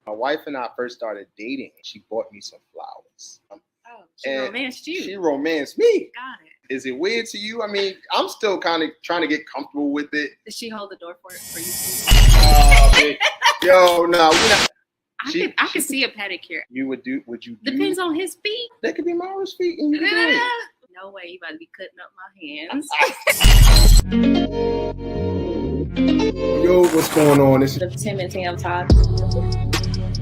My wife and I first started dating. She bought me some flowers. She romanced you. She romanced me. Got it. Is it weird to you? I mean, I'm still kind of trying to get comfortable with it. Did she hold the door for you? Yo, no, we're not. I could see a pedicure. Would you? Depends on his feet. That could be Mara's feet, and you can do it. No way, you about to be cutting up my hands. Yo, what's going on? This is the Tim and Tam Talks.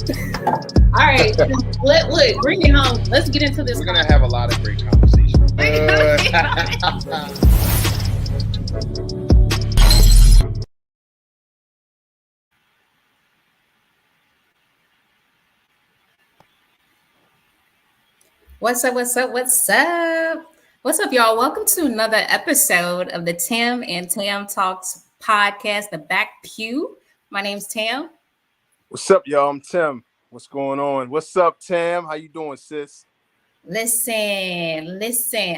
All right, look, bring it home. Let's get into this. We're gonna have a lot of great conversations. What's up, y'all? Welcome to another episode of the Tim and Tam Talks podcast, the Back Pew. My name's Tam. What's up, y'all? I'm Tim. What's going on? What's up, Tam? How you doing, sis? Listen.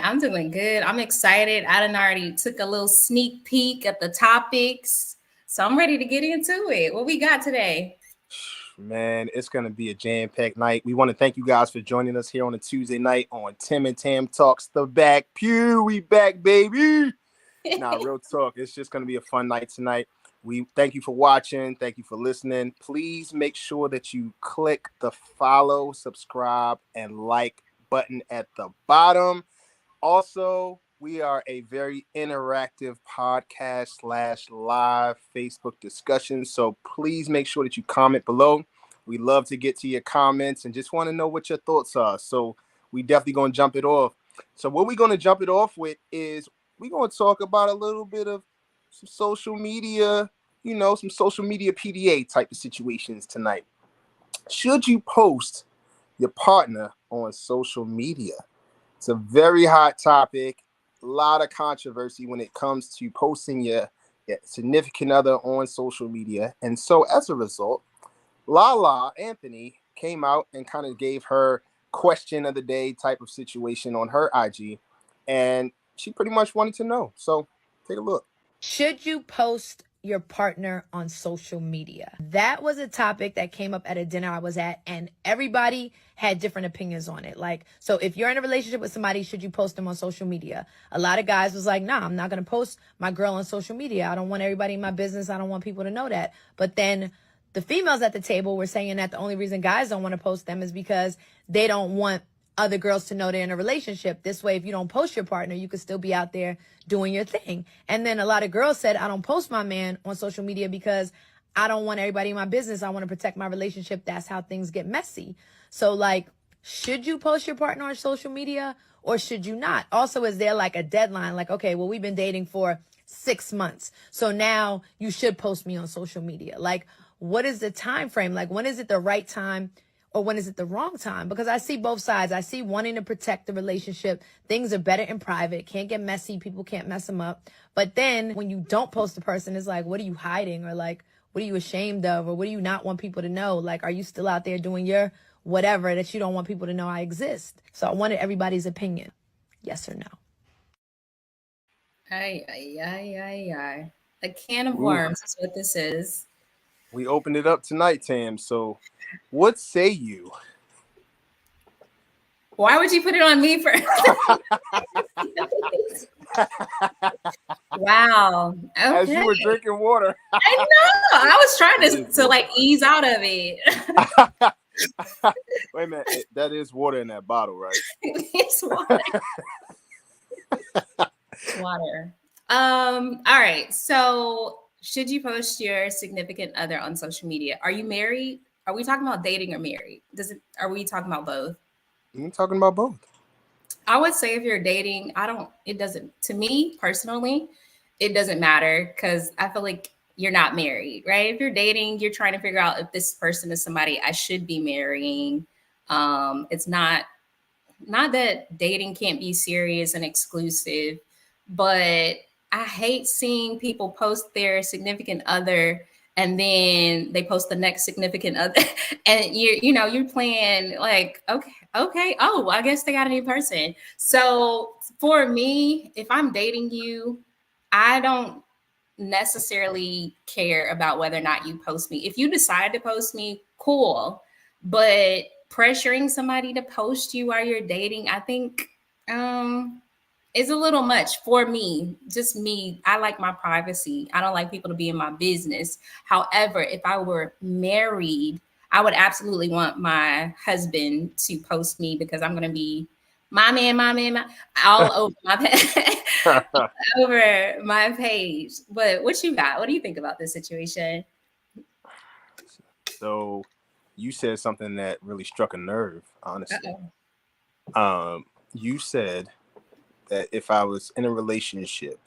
I'm doing good. I'm excited. I done already took a little sneak peek at the topics, so I'm ready to get into it. What we got today? Man, it's going to be a jam-packed night. We want to thank you guys for joining us here on a Tuesday night on Tim and Tam Talks, the Back Pew. We back, baby. Nah, real talk. It's just going to be a fun night tonight. We thank you for watching. Thank you for listening. Please make sure that you click the follow, subscribe, and like button at the bottom. Also, we are a very interactive podcast / live Facebook discussion. So please make sure that you comment below. We love to get to your comments and just want to know what your thoughts are. So we definitely going to jump it off. So what we're going to jump it off with is we're going to talk about a little bit of some social media, some social media PDA type of situations tonight. Should you post your partner on social media? It's a very hot topic. A lot of controversy when it comes to posting your significant other on social media. And so as a result, Lala Anthony came out and kind of gave her question of the day type of situation on her IG. And she pretty much wanted to know. So take a look. Should you post your partner on social media? That was a topic that came up at a dinner I was at, and everybody had different opinions on it. Like, so if you're in a relationship with somebody, should you post them on social media? A lot of guys was like, nah, I'm not going to post my girl on social media. I don't want everybody in my business. I don't want people to know that. But then the females at the table were saying that the only reason guys don't want to post them is because they don't want other girls to know they're in a relationship. This way, if you don't post your partner, you could still be out there doing your thing. And then a lot of girls said, I don't post my man on social media because I don't want everybody in my business. I want to protect my relationship. That's how things get messy. So like, should you post your partner on social media or should you not? Also, is there like a deadline? Like, okay, well, we've been dating for 6 months. So now you should post me on social media. Like, what is the time frame? Like, when is it the right time? Or when is it the wrong time? Because I see both sides. I see wanting to protect the relationship. Things are better in private. Can't get messy. People can't mess them up. But then when you don't post the person, it's like, what are you hiding? Or like, what are you ashamed of? Or what do you not want people to know? Like, are you still out there doing your whatever that you don't want people to know I exist? So I wanted everybody's opinion. Yes or no? Aye. A can of worms is what this is. We opened it up tonight, Tam. So what say you? Why would you put it on me first? Wow. Okay. As you were drinking water. I know. I was trying to like ease out of it. Wait a minute. That is water in that bottle, right? It's water. Water. All right. So should you post your significant other on social media? Are you married? Are we talking about dating or married? Are we talking about both? I'm talking about both. I would say if you're dating, to me personally, it doesn't matter because I feel like you're not married, right? If you're dating, you're trying to figure out if this person is somebody I should be marrying. It's not that dating can't be serious and exclusive, but I hate seeing people post their significant other and then they post the next significant other and you're playing like, okay. Oh, I guess they got a new person. So for me, if I'm dating you, I don't necessarily care about whether or not you post me. If you decide to post me, cool. But pressuring somebody to post you while you're dating, I think is a little much for me. Just me. I like my privacy. I don't like people to be in my business. However, if I were married, I would absolutely want my husband to post me because I'm going to be my man, all over my over my page. But what you got? What do you think about this situation? So you said something that really struck a nerve, honestly. Uh-oh. You said that if I was in a relationship,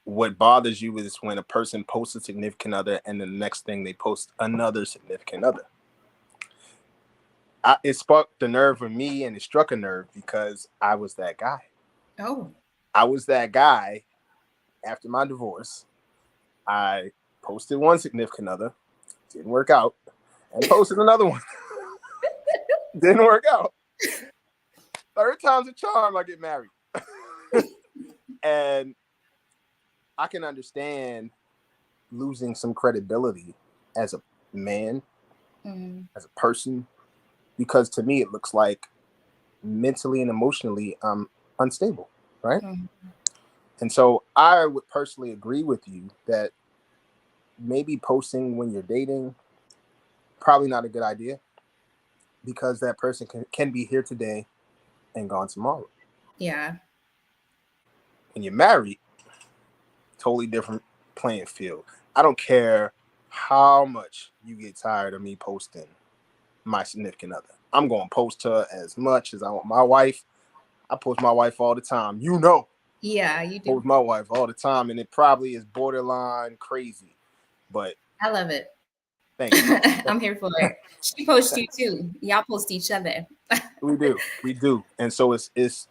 what bothers you is when a person posts a significant other and the next thing they post another significant other. It sparked the nerve in me, and it struck a nerve because I was that guy. Oh. I was that guy after my divorce. I posted one significant other, didn't work out, and posted another one. Didn't work out. Third time's a charm, I get married. And I can understand losing some credibility as a man, as a person, because to me it looks like mentally and emotionally I'm unstable, right? And so I would personally agree with you that maybe posting when you're dating, probably not a good idea, because that person can be here today and gone tomorrow. Yeah. When you're married, totally different playing field. I don't care how much you get tired of me posting my significant other. I'm going to post her as much as I want my wife. I post my wife all the time. You know. Yeah, you do. Post my wife all the time, and it probably is borderline crazy. But I love it. thank you. I'm here for it. She posts you too. Y'all post each other. We do. And so it's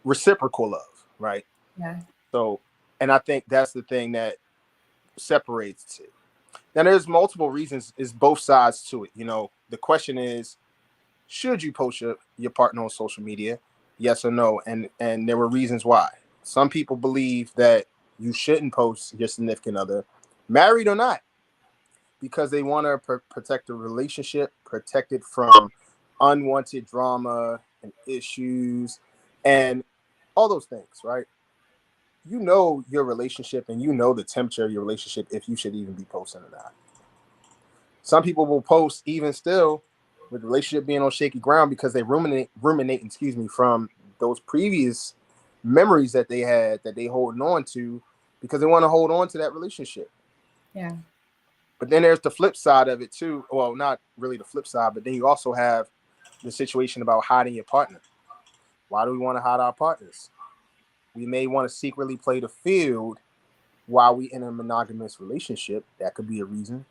reciprocal love, right? Yeah. So, and I think that's the thing that separates it. Now, there's multiple reasons. It's both sides to it. You know, the question is, should you post your partner on social media? Yes or no? And there were reasons why. Some people believe that you shouldn't post your significant other, married or not, because they want to protect the relationship, protect it from unwanted drama and issues and all those things, right? You know your relationship and you know the temperature of your relationship if you should even be posting or not. Some people will post even still with the relationship being on shaky ground because they ruminate, from those previous memories that they had that they holding on to because they want to hold on to that relationship. Yeah. But then there's the flip side of it too. Well, not really the flip side, but then you also have the situation about hiding your partner. Why do we want to hide our partners? We may want to secretly play the field while we in a monogamous relationship. That could be a reason.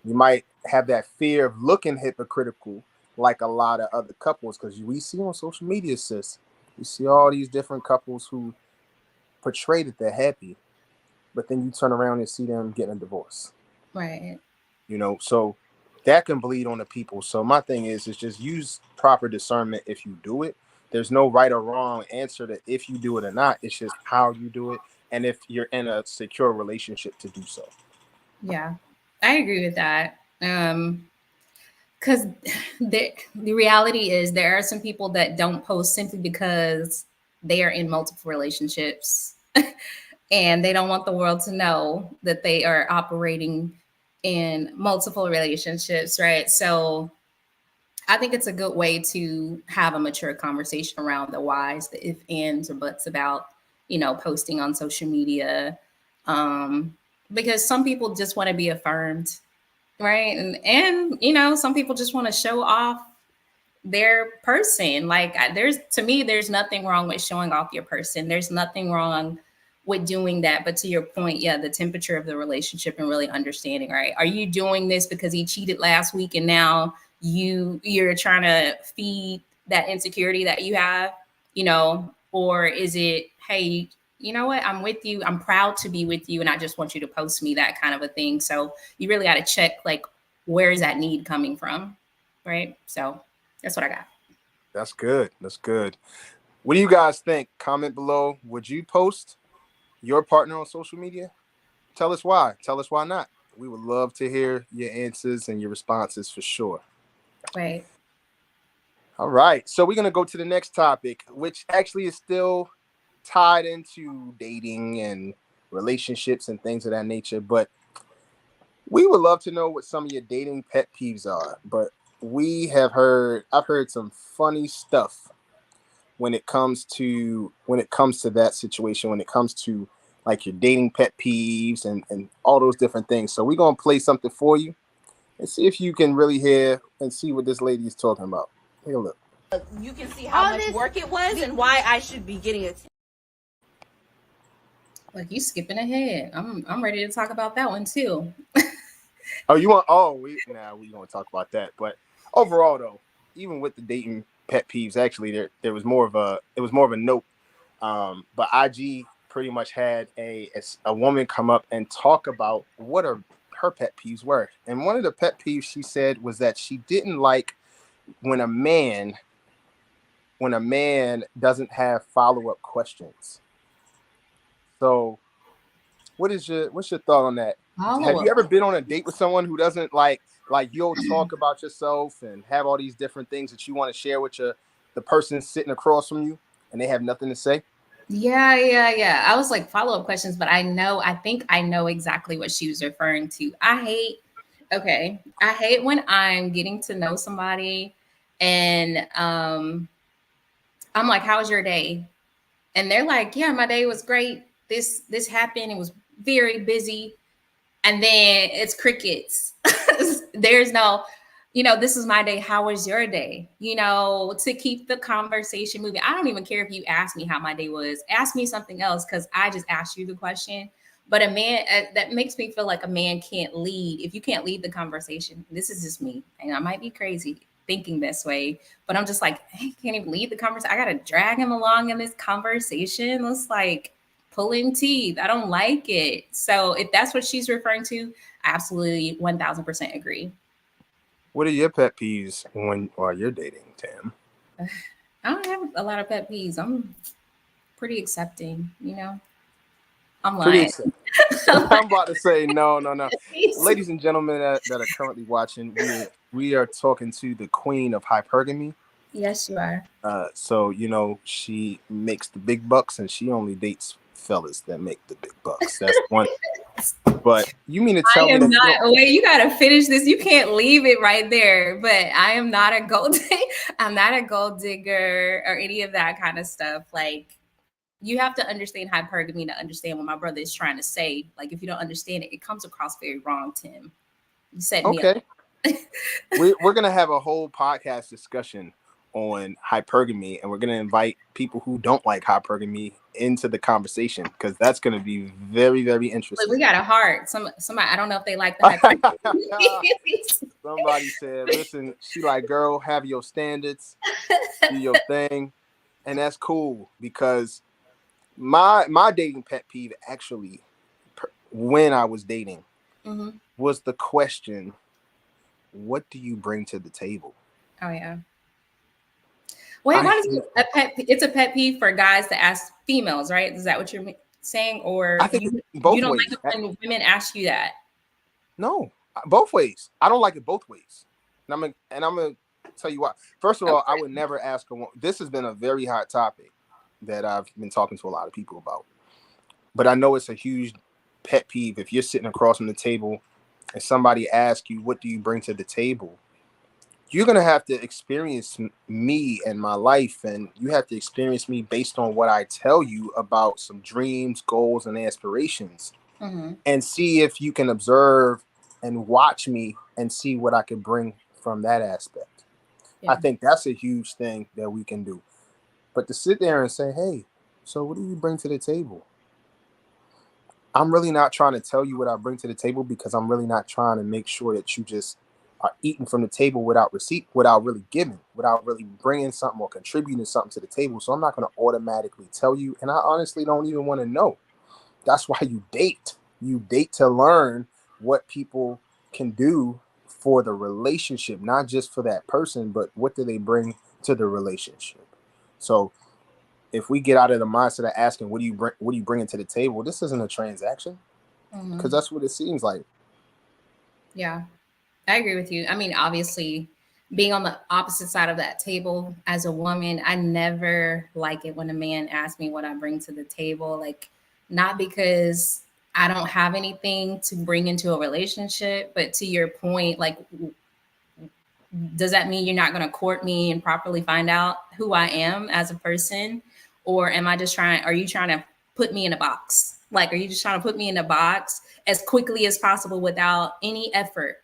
You might have that fear of looking hypocritical like a lot of other couples, because we see on social media, sis, we see all these different couples who portray that they're happy, but then you turn around and see them getting a divorce. Right. You know, so that can bleed on the people. So my thing is just use proper discernment if you do it. There's no right or wrong answer to if you do it or not. It's just how you do it and if you're in a secure relationship to do so. Yeah, I agree with that. Because the reality is there are some people that don't post simply because they are in multiple relationships and they don't want the world to know that they are operating in multiple relationships, right? So I think it's a good way to have a mature conversation around the whys, the if, ands, or buts about, posting on social media. Because some people just want to be affirmed, right? And some people just want to show off their person. Like there's nothing wrong with showing off your person. There's nothing wrong with doing that. But to your point, yeah, the temperature of the relationship and really understanding, right? Are you doing this because he cheated last week and now you're trying to feed that insecurity that you have, or is it, hey, you know what? I'm with you. I'm proud to be with you. And I just want you to post me, that kind of a thing. So you really got to check, like, where is that need coming from? Right. So that's what I got. That's good. That's good. What do you guys think? Comment below. Would you post your partner on social media? Tell us why. Tell us why not. We would love to hear your answers and your responses for sure. Right. All right. So we're going to go to the next topic, which actually is still tied into dating and relationships and things of that nature. But we would love to know what some of your dating pet peeves are. But I've heard some funny stuff when it comes to that situation, when it comes to like your dating pet peeves and all those different things. So we're going to play something for you and see if you can really hear and see what this lady is talking about. Take a look. You can see how much work it was and why I should be getting it. Like, you skipping ahead. I'm ready to talk about that one too. Oh, you want? Oh, we gonna talk about that. But overall, though, even with the dating pet peeves, actually, there was more of a note. But IG pretty much had a woman come up and talk about what her pet peeves were, and one of the pet peeves she said was that she didn't like when a man doesn't have follow-up questions. So, what's your thought on that? Have you ever been on a date with someone who doesn't like you'll talk about yourself and have all these different things that you want to share with the person sitting across from you and they have nothing to say? Yeah. I was like, follow-up questions, but I think I know exactly what she was referring to. I hate when I'm getting to know somebody and I'm like, how was your day? And they're like, yeah, my day was great. This happened. It was very busy. And then it's crickets. There's no, this is my day. How was your day? To keep the conversation moving. I don't even care if you ask me how my day was. Ask me something else because I just asked you the question. But a man, that makes me feel like a man can't lead. If you can't lead the conversation, this is just me. And I might be crazy thinking this way, but I'm just like, hey, can't even lead the conversation. I got to drag him along in this conversation. It's like pulling teeth. I don't like it. So if that's what she's referring to, I absolutely 1000% agree. What are your pet peeves while you're dating, Tam? I don't have a lot of pet peeves. I'm pretty accepting, I'm Pretty lying. accepting. I'm about to say no. Ladies and gentlemen that are currently watching, we are talking to the queen of hypergamy. Yes, you are. So she makes the big bucks, and she only dates fellas that make the big bucks. That's one. But you mean to tell me that wait, you gotta finish this. You can't leave it right there. But I am not a gold I'm not a gold digger or any of that kind of stuff. Like, you have to understand hypergamy to understand what my brother is trying to say. Like, if you don't understand it, it comes across very wrong, Tim. You set me up. We're gonna have a whole podcast discussion on hypergamy, and we're gonna invite people who don't like hypergamy into the conversation because that's gonna be very, very interesting. Look, we got a heart. Somebody, I don't know if they like the hypergamy. Somebody said, "Listen, she like, girl, have your standards, do your thing," and that's cool because my dating pet peeve actually, when I was dating, was the question, what do you bring to the table? Oh yeah. Wait, why is it a pet? It's a pet peeve for guys to ask females, right? Is that what you're saying, or I think both you don't ways. like it when women ask you that? No, both ways. I don't like it both ways, and I'm gonna tell you why. First of all, I would never ask a woman. This has been a very hot topic that I've been talking to a lot of people about, but I know it's a huge pet peeve if you're sitting across from the table and somebody asks you, "What do you bring to the table?" You're going to have to experience me and my life, and you have to experience me based on what I tell you about some dreams, goals, and aspirations, and see if you can observe and watch me and see what I can bring from that aspect. Yeah. I think that's a huge thing that we can do. But to sit there and say, hey, so what do you bring to the table? I'm really not trying to tell you what I bring to the table because I'm really not trying to make sure that you just are eating from the table without receipt, without really giving, without really bringing something or contributing something to the table. So I'm not going to automatically tell you. And I honestly don't even want to know. That's why you date. You date to learn what people can do for the relationship, not just for that person, but what do they bring to the relationship. So if we get out of the mindset of asking, what do you bring to the table? This isn't a transaction, because that's what it seems like. Yeah, I agree with you. I mean, obviously, being on the opposite side of that table as a woman, I never like it when a man asks me what I bring to the table. Like, not because I don't have anything to bring into a relationship, but to your point, like, does that mean you're not going to court me and properly find out who I am as a person? Or am I just trying, are you trying to put me in a box? Like, are you just trying to put me in a box as quickly as possible without any effort?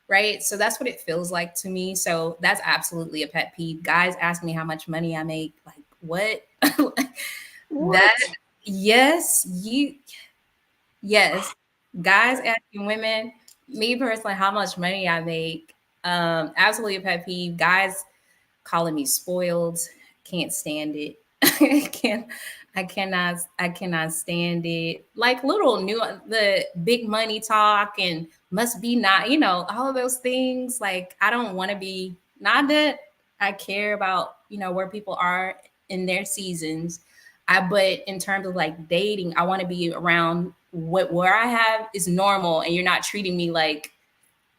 Right. So that's what it feels like to me. So that's absolutely a pet peeve. Guys ask me how much money I make. Like, what? That, What? yes, yes. Guys asking women, me personally, how much money I make. Absolutely a pet peeve. Guys calling me spoiled. Can't stand it. Can't I cannot stand it. Like little new the big money talk and must be not, all of those things. Like I don't want to be, not that I care about, where people are in their seasons. But in terms of like dating, I want to be around what where I have is normal and you're not treating me like,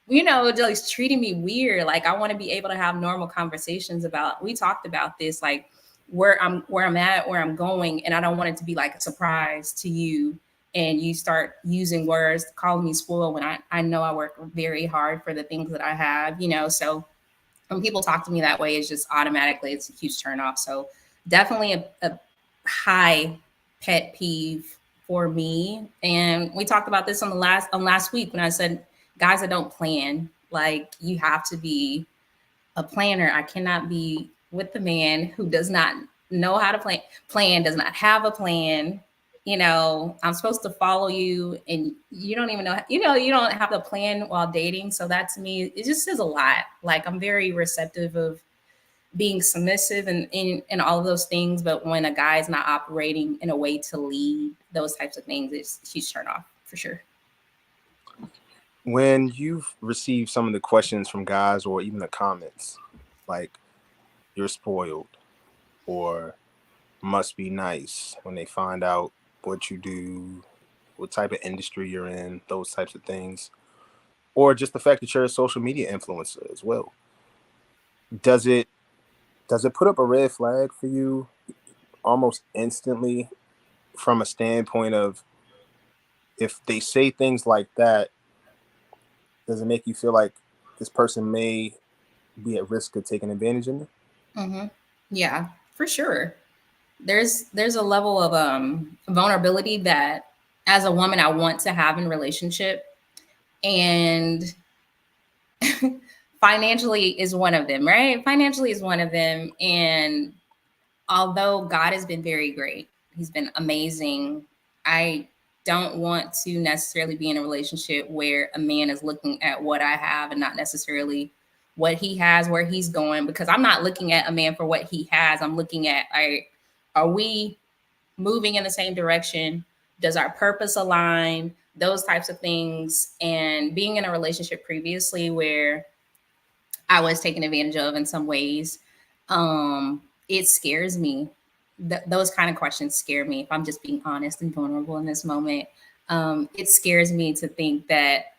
just treating me weird. Like I want to be able to have normal conversations about, we talked about this, like where I'm at, where I'm going, and I don't want it to be like a surprise to you and you start using words calling me spoiled when I know I work very hard for the things that I have, so when people talk to me that way, it's just automatically it's a huge turn off. So definitely a high pet peeve for me. And we talked about this on last week when I said guys that don't plan, like you have to be a planner. I cannot be with the man who does not know how to plan, does not have a plan. I'm supposed to follow you and you don't even know, you don't have the plan while dating. So that to me, it just says a lot. Like I'm very receptive of being submissive and all of those things. But when a guy is not operating in a way to lead, those types of things, it's a huge turn off for sure. When you've received some of the questions from guys or even the comments, like you're spoiled or must be nice when they find out what you do, what type of industry you're in, those types of things, or just the fact that you're a social media influencer as well. Does it put up a red flag for you almost instantly from a standpoint of if they say things like that, does it make you feel like this person may be at risk of taking advantage of you? Hmm. Yeah, for sure. There's a level of vulnerability that as a woman I want to have in relationship, and financially is one of them, right? Financially is one of them. And although God has been very great, he's been amazing, I don't want to necessarily be in a relationship where a man is looking at what I have and not necessarily what he has, where he's going, because I'm not looking at a man for what he has. I'm looking at, are we moving in the same direction? Does our purpose align? Those types of things. And being in a relationship previously where I was taken advantage of in some ways, it scares me. Those kind of questions scare me. If I'm just being honest and vulnerable in this moment, it scares me to think that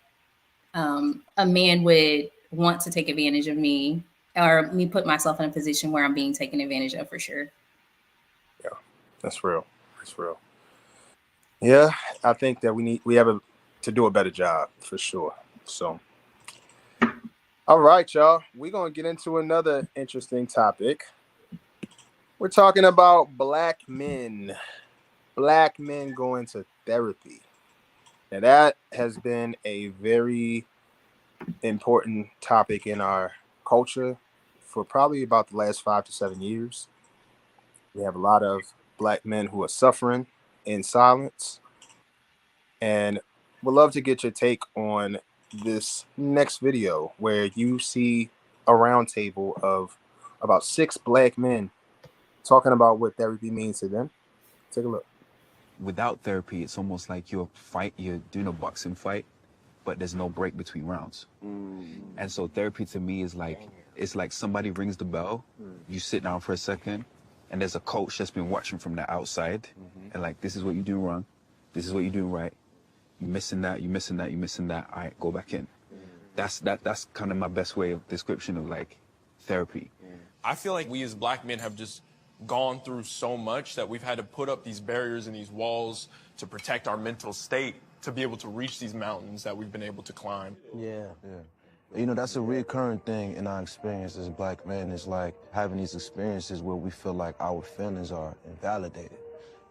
a man would want to take advantage of me or me put myself in a position where I'm being taken advantage of for sure. Yeah, that's real. That's real. Yeah, I think that we have to do a better job for sure. So, all right, y'all, we're gonna get into another interesting topic. We're talking about black men going to therapy. Now, that has been a very important topic in our culture for probably about the last 5 to 7 years. We have a lot of black men who are suffering in silence, and would love to get your take on this next video where you see a roundtable of about 6 black men talking about what therapy means to them. Take a look. Without therapy, it's almost like you're doing a boxing fight, but there's no break between rounds. And so therapy to me is like, it's like somebody rings the bell, you sit down for a second, and there's a coach that's been watching from the outside, and like, this is what you're doing wrong, this is what you're doing right, you're missing that, you're missing that, you're missing that, all right, go back in. that's kind of my best way of description of like therapy. I feel like we as black men have just gone through so much that we've had to put up these barriers and these walls to protect our mental state to be able to reach these mountains that we've been able to climb. Yeah. You know, that's a recurring thing in our experience as black men, is like having these experiences where we feel like our feelings are invalidated.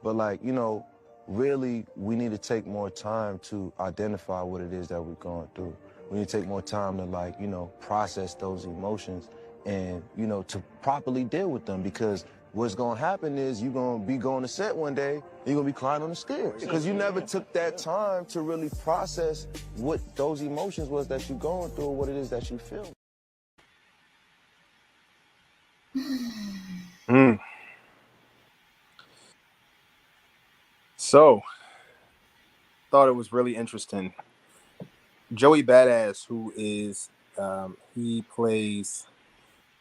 But like, you know, really we need to take more time to identify what it is that we're going through. We need to take more time to, like, you know, process those emotions and, you know, to properly deal with them, because what's going to happen is you're going to be going to set one day, you're going to be crying on the stairs because you never took that time to really process what those emotions was that you're going through, or what it is that you feel. So, thought it was really interesting. Joey Badass, who is he plays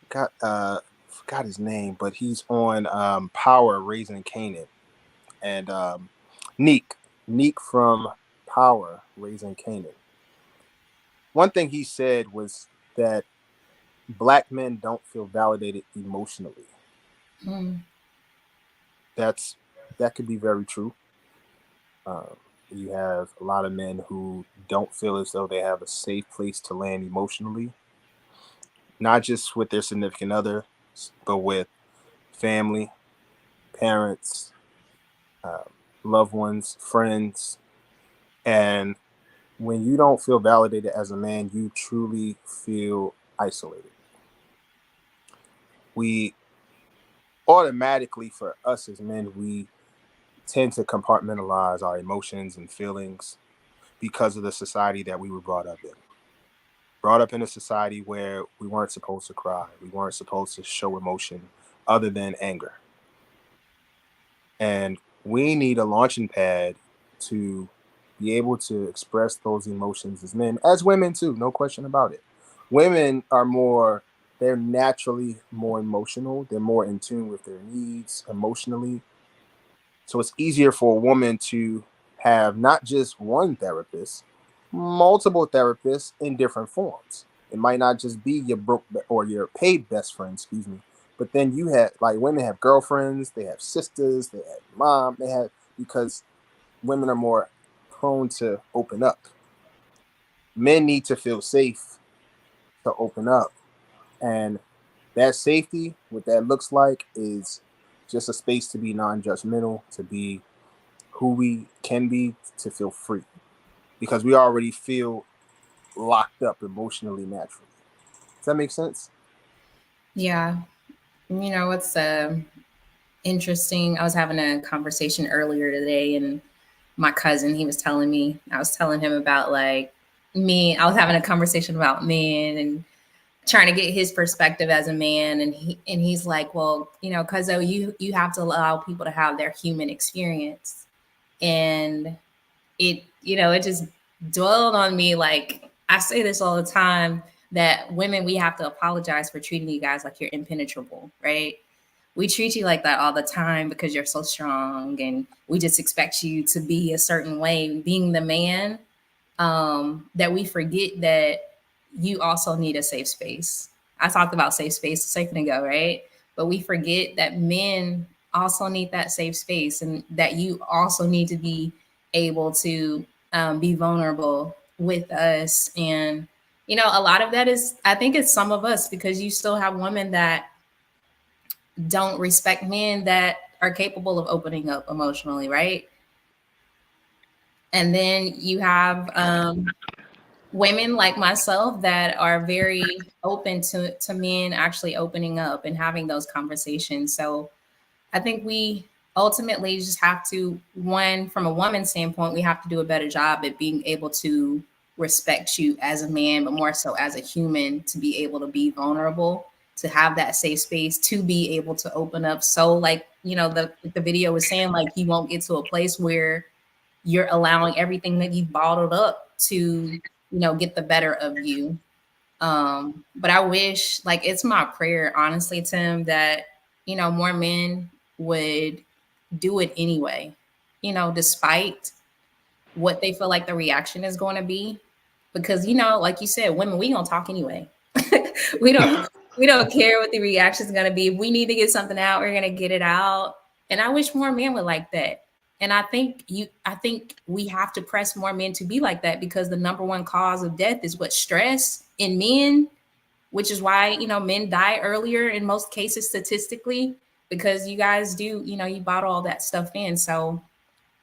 forgot his name, but he's on Power Raising Canaan, and Neek from Power Raising Canaan. One thing he said was that black men don't feel validated emotionally. That could be very true. You have a lot of men who don't feel as though they have a safe place to land emotionally, not just with their significant other, but with family, parents, loved ones, friends. And when you don't feel validated as a man, you truly feel isolated. We automatically, for us as men, we tend to compartmentalize our emotions and feelings because of the society that we were brought up in. Brought up in a society where we weren't supposed to cry. We weren't supposed to show emotion other than anger. And we need a launching pad to be able to express those emotions as men, as women too, no question about it. Women are they're naturally more emotional. They're more in tune with their needs emotionally. So it's easier for a woman to have not just one therapist, multiple therapists in different forms. It might not just be your broke or your paid best friend, excuse me. But then you have, like, women have girlfriends, they have sisters, they have mom, because women are more prone to open up. Men need to feel safe to open up. And that safety, what that looks like, is just a space to be non-judgmental, to be who we can be, to feel free. Because we already feel locked up emotionally naturally. Does that make sense? Yeah. You know, what's interesting? I was having a conversation earlier today, and my cousin, he was telling me, I was telling him about like me. I was having a conversation about men and trying to get his perspective as a man, and he's like, well, you know, cuzzo, you have to allow people to have their human experience. And it, you know, it just dwelled on me. Like, I say this all the time, that women, we have to apologize for treating you guys like you're impenetrable, right? We treat you like that all the time because you're so strong, and we just expect you to be a certain way, being the man, that we forget that you also need a safe space. I talked about safe space a second ago, right? But we forget that men also need that safe space, and that you also need to be able to be vulnerable with us. And, you know, a lot of that is, I think it's some of us, because you still have women that don't respect men that are capable of opening up emotionally, right? And then you have women like myself that are very open to men actually opening up and having those conversations. So I think we ultimately just have to, one, from a woman's standpoint, we have to do a better job at being able to respect you as a man, but more so as a human, to be able to be vulnerable, to have that safe space, to be able to open up. So, like, you know, the video was saying, like, you won't get to a place where you're allowing everything that you've bottled up to, you know, get the better of you. But I wish, like, it's my prayer, honestly, Tim, that, you know, more men would do it anyway, you know, despite what they feel like the reaction is going to be. because, you know, like you said, women, we gonna talk anyway. we don't we don't care what the reaction is gonna be. If we need to get something out, we're gonna get it out. And I wish more men were like that. And I think we have to press more men to be like that, because the number one cause of death is what? Stress in men, which is why, you know, men die earlier in most cases statistically, because you guys do, you know, you bottle all that stuff in. So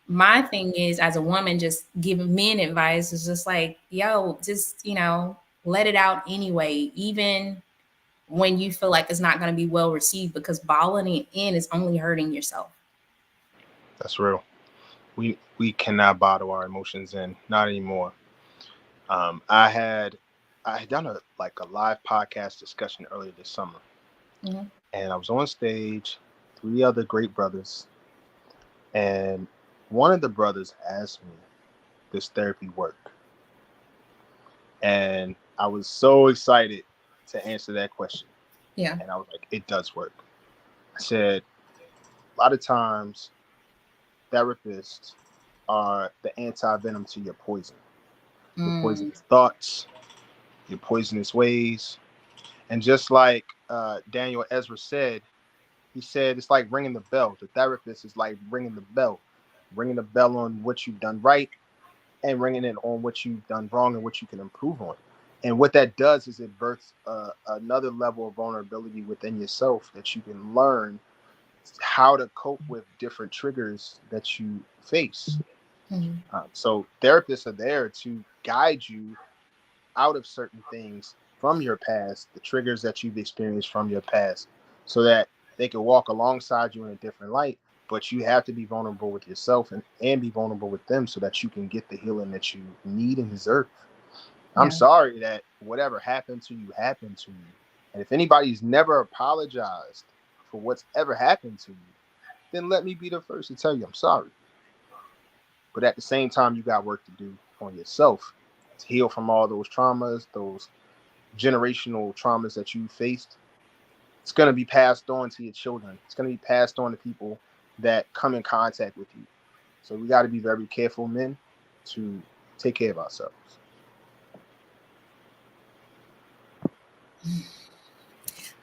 my thing is, as a woman, just giving men advice is just like, yo, just, you know, let it out anyway, even when you feel like it's not going to be well received, because balling it in is only hurting yourself. That's real. We cannot bottle our emotions in, not anymore. I had done a live podcast discussion earlier this summer, and I was on stage, 3 other great brothers, and one of the brothers asked me, "Does therapy work?" And I was so excited to answer that question. Yeah. And I was like, "It does work." I said, a lot of times, therapists are the anti-venom to your poison. Your poisonous thoughts, your poisonous ways. And just like Daniel Ezra said, he said it's like ringing the bell. The therapist is like ringing the bell on what you've done right and ringing it on what you've done wrong and what you can improve on. And what that does is it births another level of vulnerability within yourself, that you can learn how to cope with different triggers that you face. So therapists are there to guide you out of certain things from your past, the triggers that you've experienced from your past, so that they can walk alongside you in a different light. But you have to be vulnerable with yourself and be vulnerable with them, so that you can get the healing that you need and deserve. I'm sorry that whatever happened to you happened to you. And if anybody's never apologized for what's ever happened to you, then let me be the first to tell you I'm sorry. But at the same time, you got work to do on yourself to heal from all those traumas, those generational traumas that you faced. It's going to be passed on to your children. It's going to be passed on to people that come in contact with you. So we got to be very careful, men, to take care of ourselves.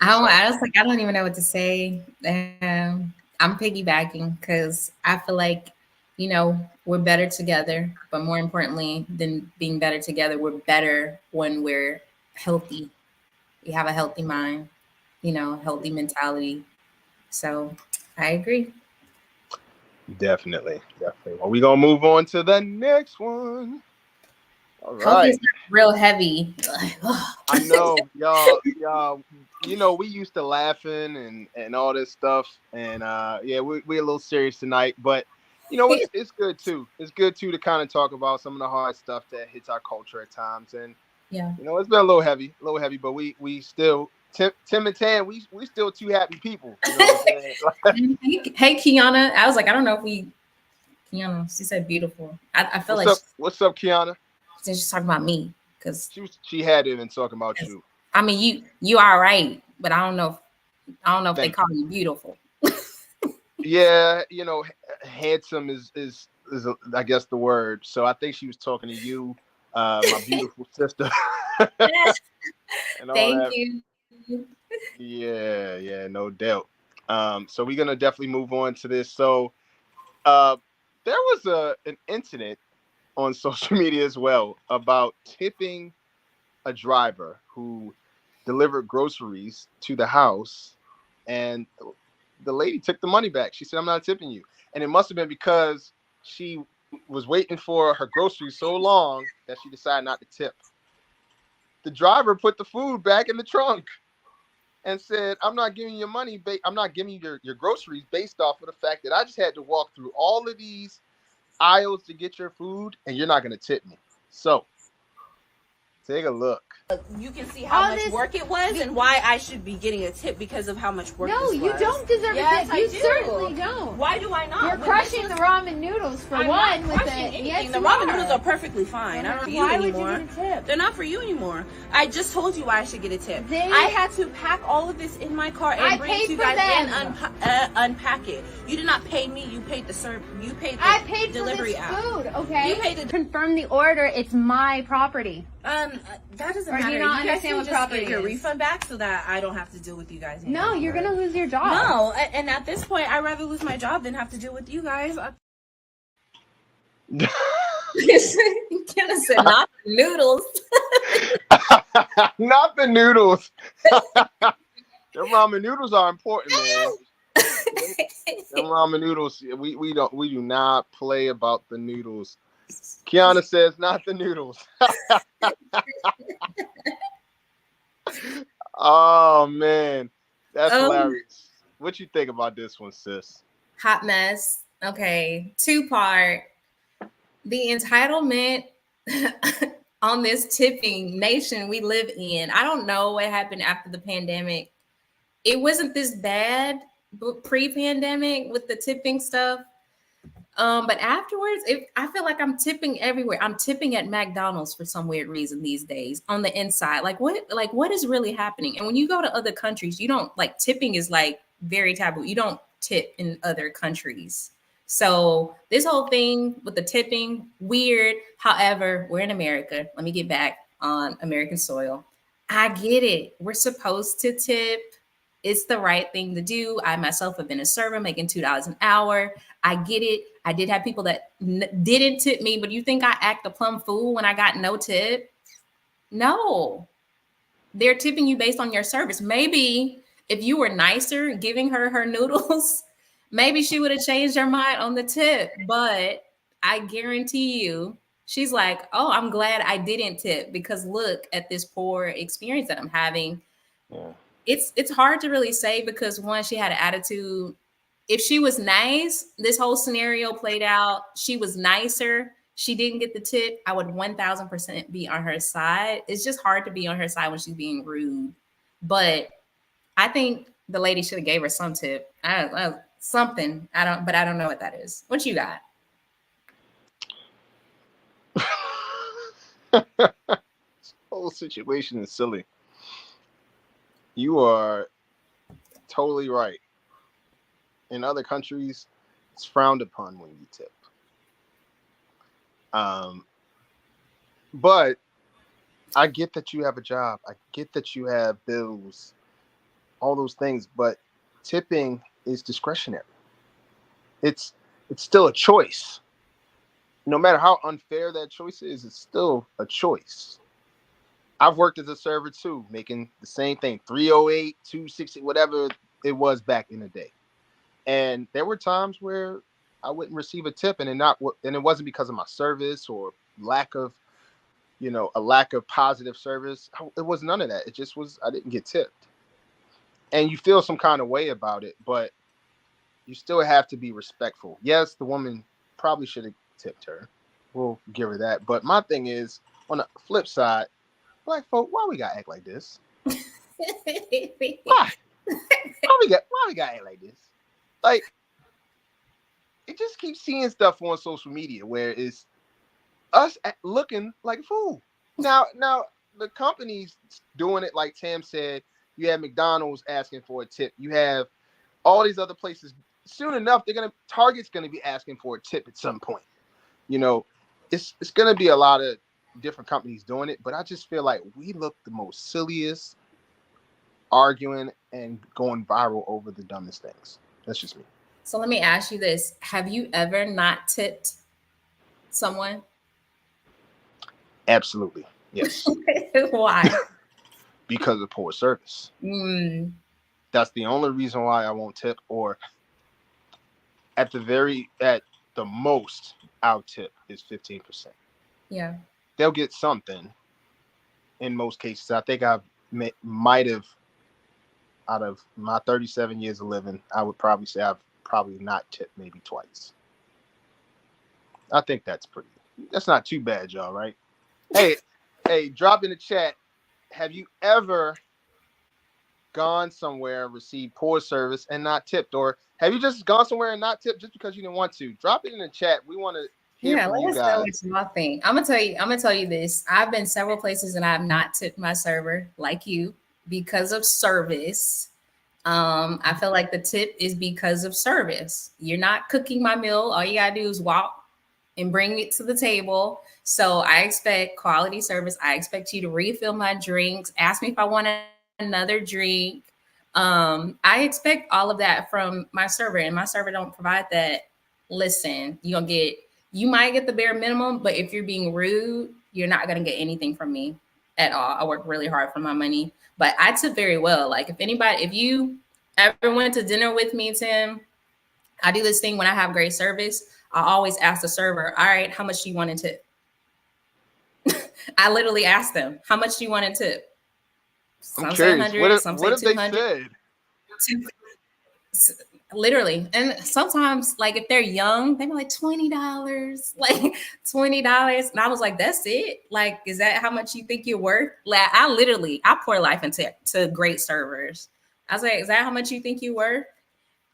I don't even know what to say. I'm piggybacking because I feel like, you know, we're better together, but more importantly than being better together, we're better when we're healthy. We have a healthy mind, you know, healthy mentality. So I agree. Definitely. Well, we're going to move on to the next one. All Hopefully right. it's not real heavy. I know, y'all, you know, we used to laughing and all this stuff. And yeah, we're a little serious tonight, but you know, it's good too. It's good too to kind of talk about some of the hard stuff that hits our culture at times. And Yeah. you know, it's been a little heavy, but we still Tim and Tan, we still two happy people. You know what I'm saying? Hey, Kiana. I was like, I don't know if Kiana, she said beautiful. I feel What's up, Kiana? She's talking about me, because she had it and talking about you. I mean, you are right, but I don't know if they call you beautiful. Yeah, you know, handsome is I guess the word. So I think she was talking to you, my beautiful sister. And all Thank that. you. Yeah, no doubt. So we're gonna definitely move on to this. So there was an incident on social media as well about tipping a driver who delivered groceries to the house, and the lady took the money back. She said, "I'm not tipping you." And it must have been because she was waiting for her groceries so long that she decided not to tip. The driver put the food back in the trunk and said, "I'm not giving you your money. I'm not giving you your groceries based off of the fact that I just had to walk through all of these aisles to get your food, and you're not going to tip me." So take a look You can see how All much this- work it was and why I should be getting a tip because of how much work No, this you was. don't deserve Yes, a tip. I You do. certainly don't. Why do I not? You're When crushing this the was- ramen noodles for I'm one not with crushing it. anything. Yes, The you ramen are. noodles are perfectly fine. I don't need you Why would you anymore. get a tip? They're not for you anymore. I just told you why I should get a tip. They- I had to pack all of this in my car and I bring it paid to you for guys them. and unpack it. You did not pay me. You paid the You paid the I paid for delivery this app. food, okay? You paid the Confirm the order. It's my property. that doesn't Or do matter. you not guys understand can what just property get your is? refund back so that I don't have to deal with you guys anymore. No, you're gonna lose your job. No, and at this point, I'd rather lose my job than have to deal with you guys. Kenna said, not the noodles. Not the noodles. The ramen noodles are important, man. The ramen noodles, we do not play about the noodles. Kiana says, not the noodles. Oh man, that's hilarious. What you think about this one, sis? Hot mess. Okay, 2-part. The entitlement on this tipping nation we live in. I don't know what happened after the pandemic. It wasn't this bad pre-pandemic with the tipping stuff. But afterwards, I feel like I'm tipping everywhere. I'm tipping at McDonald's for some weird reason these days on the inside. Like what is really happening? And when you go to other countries, you don't like tipping is like very taboo. You don't tip in other countries. So this whole thing with the tipping, weird. However, we're in America. Let me get back on American soil. I get it. We're supposed to tip. It's the right thing to do. I myself have been a server making $2 an hour. I get it. I did have people that didn't tip me, but you think I act a plum fool when I got no tip? No. They're tipping you based on your service. Maybe if you were nicer giving her noodles, maybe she would have changed her mind on the tip. But I guarantee you, she's like, oh, I'm glad I didn't tip because look at this poor experience that I'm having. Yeah. It's hard to really say because one, she had an attitude. If she was nice, this whole scenario played out. She was nicer. She didn't get the tip. I would 1000% be on her side. It's just hard to be on her side when she's being rude. But I think the lady should have gave her some tip. Something. I don't know what that is. What you got? This whole situation is silly. You are totally right. In other countries, it's frowned upon when you tip. But I get that you have a job. I get that you have bills, all those things. But tipping is discretionary. It's still a choice. No matter how unfair that choice is, it's still a choice. I've worked as a server too, making the same thing, 308, 260, whatever it was back in the day. And there were times where I wouldn't receive a tip, and it wasn't because of my service or lack of positive service. It was none of that. It just was I didn't get tipped, and you feel some kind of way about it, but you still have to be respectful. Yes, the woman probably should have tipped her. We'll give her that. But my thing is, on the flip side, black folk, why we gotta act like this? Why? Why we gotta act like this? Like, it just keeps seeing stuff on social media where it's us looking like a fool. Now the company's doing it like Tam said. You have McDonald's asking for a tip. You have all these other places. Soon enough, Target's gonna be asking for a tip at some point. It's gonna be a lot of different companies doing it, but I just feel like we look the most silliest, arguing and going viral over the dumbest things. That's just me. So let me ask you this. Have you ever not tipped someone? Absolutely. Yes. Why? Because of poor service. That's the only reason why I won't tip, or at the most, I'll tip is 15%. Yeah. They'll get something in most cases. I think I might have, out of my 37 years of living, I would probably say I've probably not tipped maybe twice. I think that's not too bad, y'all, right? Hey, drop in the chat have you ever gone somewhere, received poor service, and not tipped? Or have you just gone somewhere and not tipped just because you didn't want to? Drop it in the chat. We want to hear from you let us know guys. what y'all think. I'm gonna tell you this. I've been several places and I've not tipped my server like you because of service. I feel like the tip is because of service. You're not cooking my meal. All you gotta do is walk and bring it to the table. So I expect quality service. I expect you to refill my drinks, ask me if I want another drink. I expect all of that from my server, and my server don't provide that. Listen, you might get the bare minimum, but if you're being rude, you're not gonna get anything from me at all. I work really hard for my money, but I tip very well. Like if you ever went to dinner with me, Tim, I do this thing when I have great service. I always ask the server, all right, how much do you want to tip? I literally ask them, how much do you want to tip? I'm curious. What if they said? Literally. And sometimes, like, if they're young, they be like $20, like $20. And I was like, that's it? Like, is that how much you think you're worth? Like, I pour life into great servers. I was like, is that how much you think you're worth?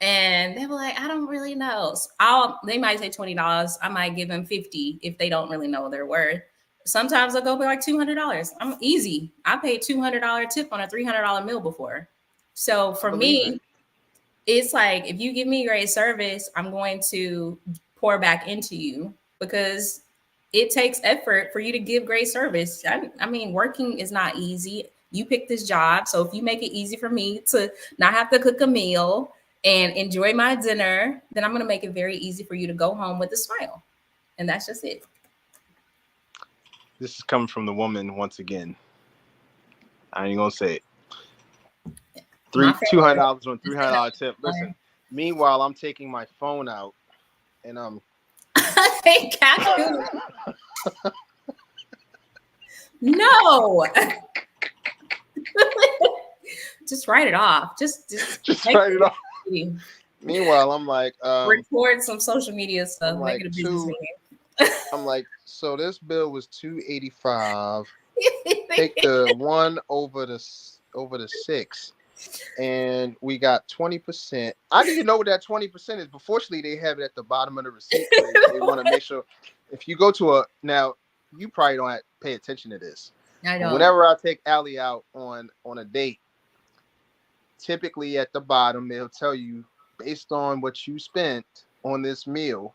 And they were like, I don't really know. So they might say $20. I might give them $50 if they don't really know their worth. Sometimes I'll go for like $200. I'm easy. I paid $200 tip on a $300 meal before. So for me, it's like, if you give me great service, I'm going to pour back into you because it takes effort for you to give great service. I mean, working is not easy. You pick this job. So if you make it easy for me to not have to cook a meal and enjoy my dinner, then I'm going to make it very easy for you to go home with a smile. And that's just it. This is coming from the woman once again. I ain't gonna say it. $200 on $300 tip. Listen, meanwhile, I'm taking my phone out and I'm no. Just write it off. Just write it off. Meanwhile, I'm like, record some social media stuff, make it a business meeting. I'm like, so this bill was $285. Take the 1 over the 6, and we got 20%. I didn't even know what that 20% is, but fortunately, they have it at the bottom of the receipt. They want to make sure if you go to now, you probably don't pay attention to this. I don't. Whenever I take Allie out on a date, typically at the bottom they'll tell you, based on what you spent on this meal,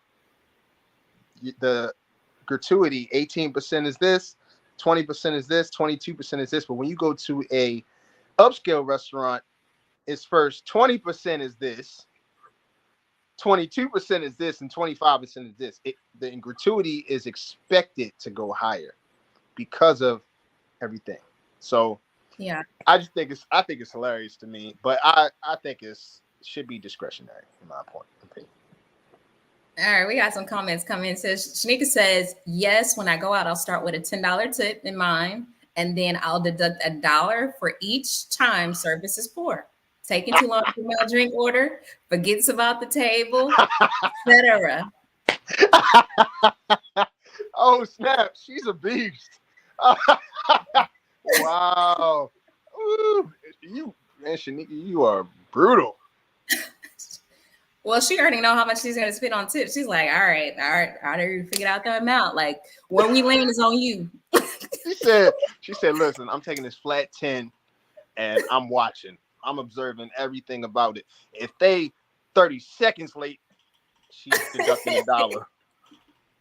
the gratuity 18% is this, 20% is this, 22% is this. But when you go to a upscale restaurant, it's first 20% is this, 22% is this, and 25% is this. The gratuity is expected to go higher because of everything. So yeah, I think it's hilarious to me, but I think it should be discretionary in my opinion. All right, we got some comments coming in. Shanika says, yes, when I go out, I'll start with a $10 tip in mind, and then I'll deduct $1 for each time service is poor. Taking too long for my drink order, forgets about the table, etc. Oh, snap. She's a beast. Wow. Ooh, Shanika, you are brutal. Well, she already know how much she's going to spend on tips. She's like, all right. I already figured out the amount. Like, where we land is on you. She said, listen, I'm taking this flat 10 and I'm watching. I'm observing everything about it. If they 30 seconds late, she's deducting $1.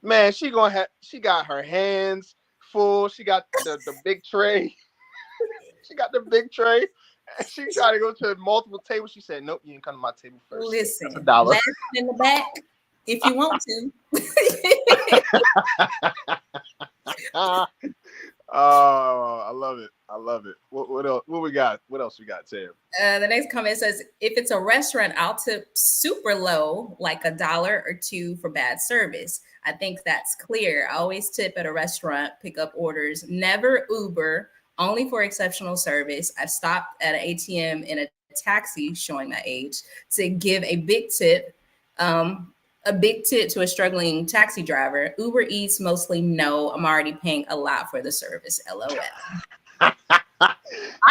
Man, she got her hands full. She got the big tray. She got the big tray. And she tried to go to multiple tables. She said, nope, you didn't come to my table first. Listen, that's $1. last in the back if you want to. Oh, I love it. I love it. What else? What we got? What else we got, Sam? The next comment says, if it's a restaurant, I'll tip super low, like $1 or $2 for bad service. I think that's clear. I always tip at a restaurant, pick up orders, never Uber, only for exceptional service. I've stopped at an ATM in a taxi, showing my age, to give a big tip. A big tip to a struggling taxi driver. Uber Eats, mostly no. I'm already paying a lot for the service. LOL.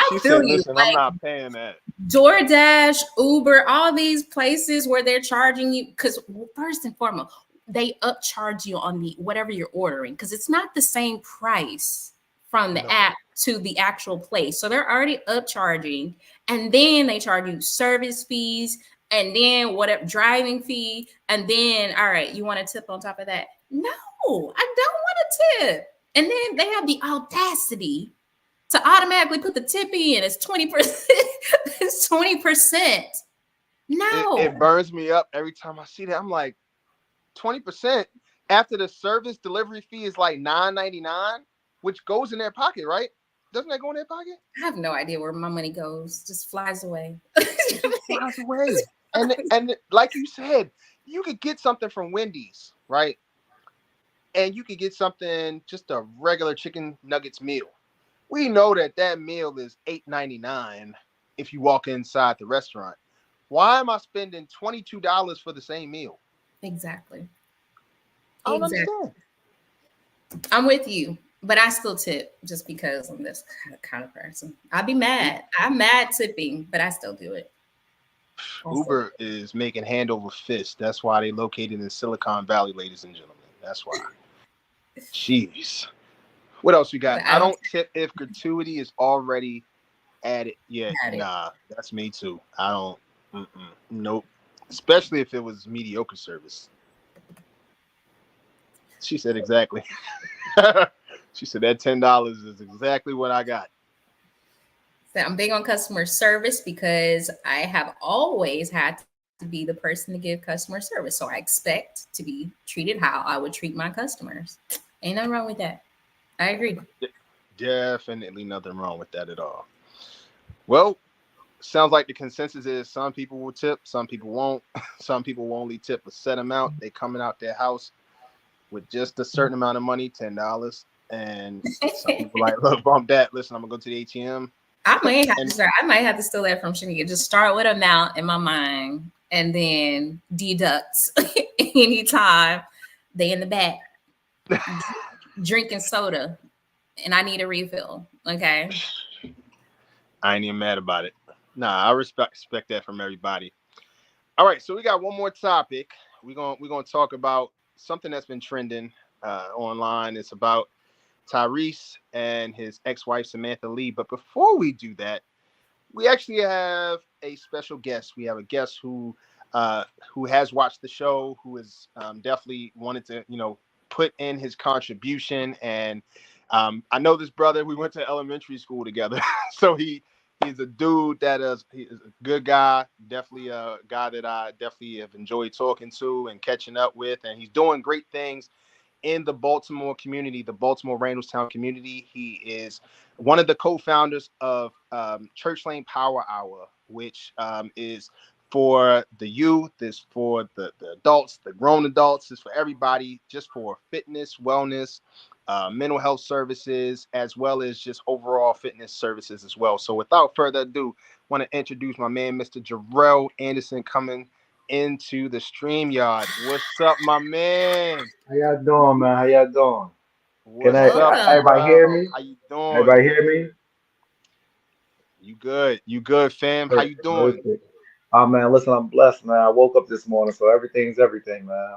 She feel said, you. listen, I'm not paying that. DoorDash, Uber, all these places where they're charging you, because first and foremost, they upcharge you on the whatever you're ordering, because it's not the same price from the app to the actual place. So they're already upcharging, and then they charge you service fees, and then whatever driving fee, and then all right, you want a tip on top of that? No, I don't want a tip. And then they have the audacity to automatically put the tip in. It's 20%. It's 20%. No. It burns me up every time I see that. I'm like, 20% after the service delivery fee is like $9.99, which goes in their pocket, right? Doesn't that go in their pocket? I have no idea where my money goes. Just flies away. It just flies away. And like you said, you could get something from Wendy's, right? And you could get something, just a regular chicken nuggets meal. We know that meal is $8.99 if you walk inside the restaurant. Why am I spending $22 for the same meal? Exactly. I don't understand. I'm with you, but I still tip just because I'm this kind of person. I'd be mad. I'm mad tipping, but I still do it. Uber is making hand over fist. That's why they located in Silicon Valley, ladies and gentlemen. That's why. Jeez. What else we got? I don't tip if gratuity is already added. Yeah, nah, that's me too. I don't. Nope. Especially if it was mediocre service. She said exactly. She said that $10 is exactly what I got. So I'm big on customer service because I have always had to be the person to give customer service. So I expect to be treated how I would treat my customers. Ain't nothing wrong with that. I agree. Definitely nothing wrong with that at all. Well, sounds like the consensus is some people will tip, some people won't. Some people will only tip a set amount. They coming out their house with just a certain amount of money, $10. And some people like, look, bump that. Listen, I'm gonna go to the ATM. I might have to steal that from Shanika. Just start with an amount in my mind and then deduct anytime they in the back drinking soda and I need a refill. Okay. I ain't even mad about it. Nah, I respect that from everybody. All right, so we got one more topic. We're gonna talk about something that's been trending online. It's about Tyrese and his ex-wife Samantha Lee. But before we do that, we actually have a special guest. We have a guest who has watched the show, who has definitely wanted to, put in his contribution. And I know this brother. We went to elementary school together, so he's a dude he's a good guy. Definitely a guy that I definitely have enjoyed talking to and catching up with, and he's doing great things in the Baltimore community, the Baltimore Randallstown community. He is one of the co-founders of Church Lane Power Hour, which is for the youth, is for the adults, the grown adults, is for everybody, just for fitness, wellness, mental health services, as well as just overall fitness services as well. So without further ado, I want to introduce my man, Mr. Jarrell Anderson, coming into the StreamYard. What's up, my man? How y'all doing, man? How y'all doing? What's up, everybody hear me? How you doing? Everybody hear me? You good? You good, fam? How you doing? Perfect. Oh man, listen, I'm blessed, man. I woke up this morning, so everything's everything, man.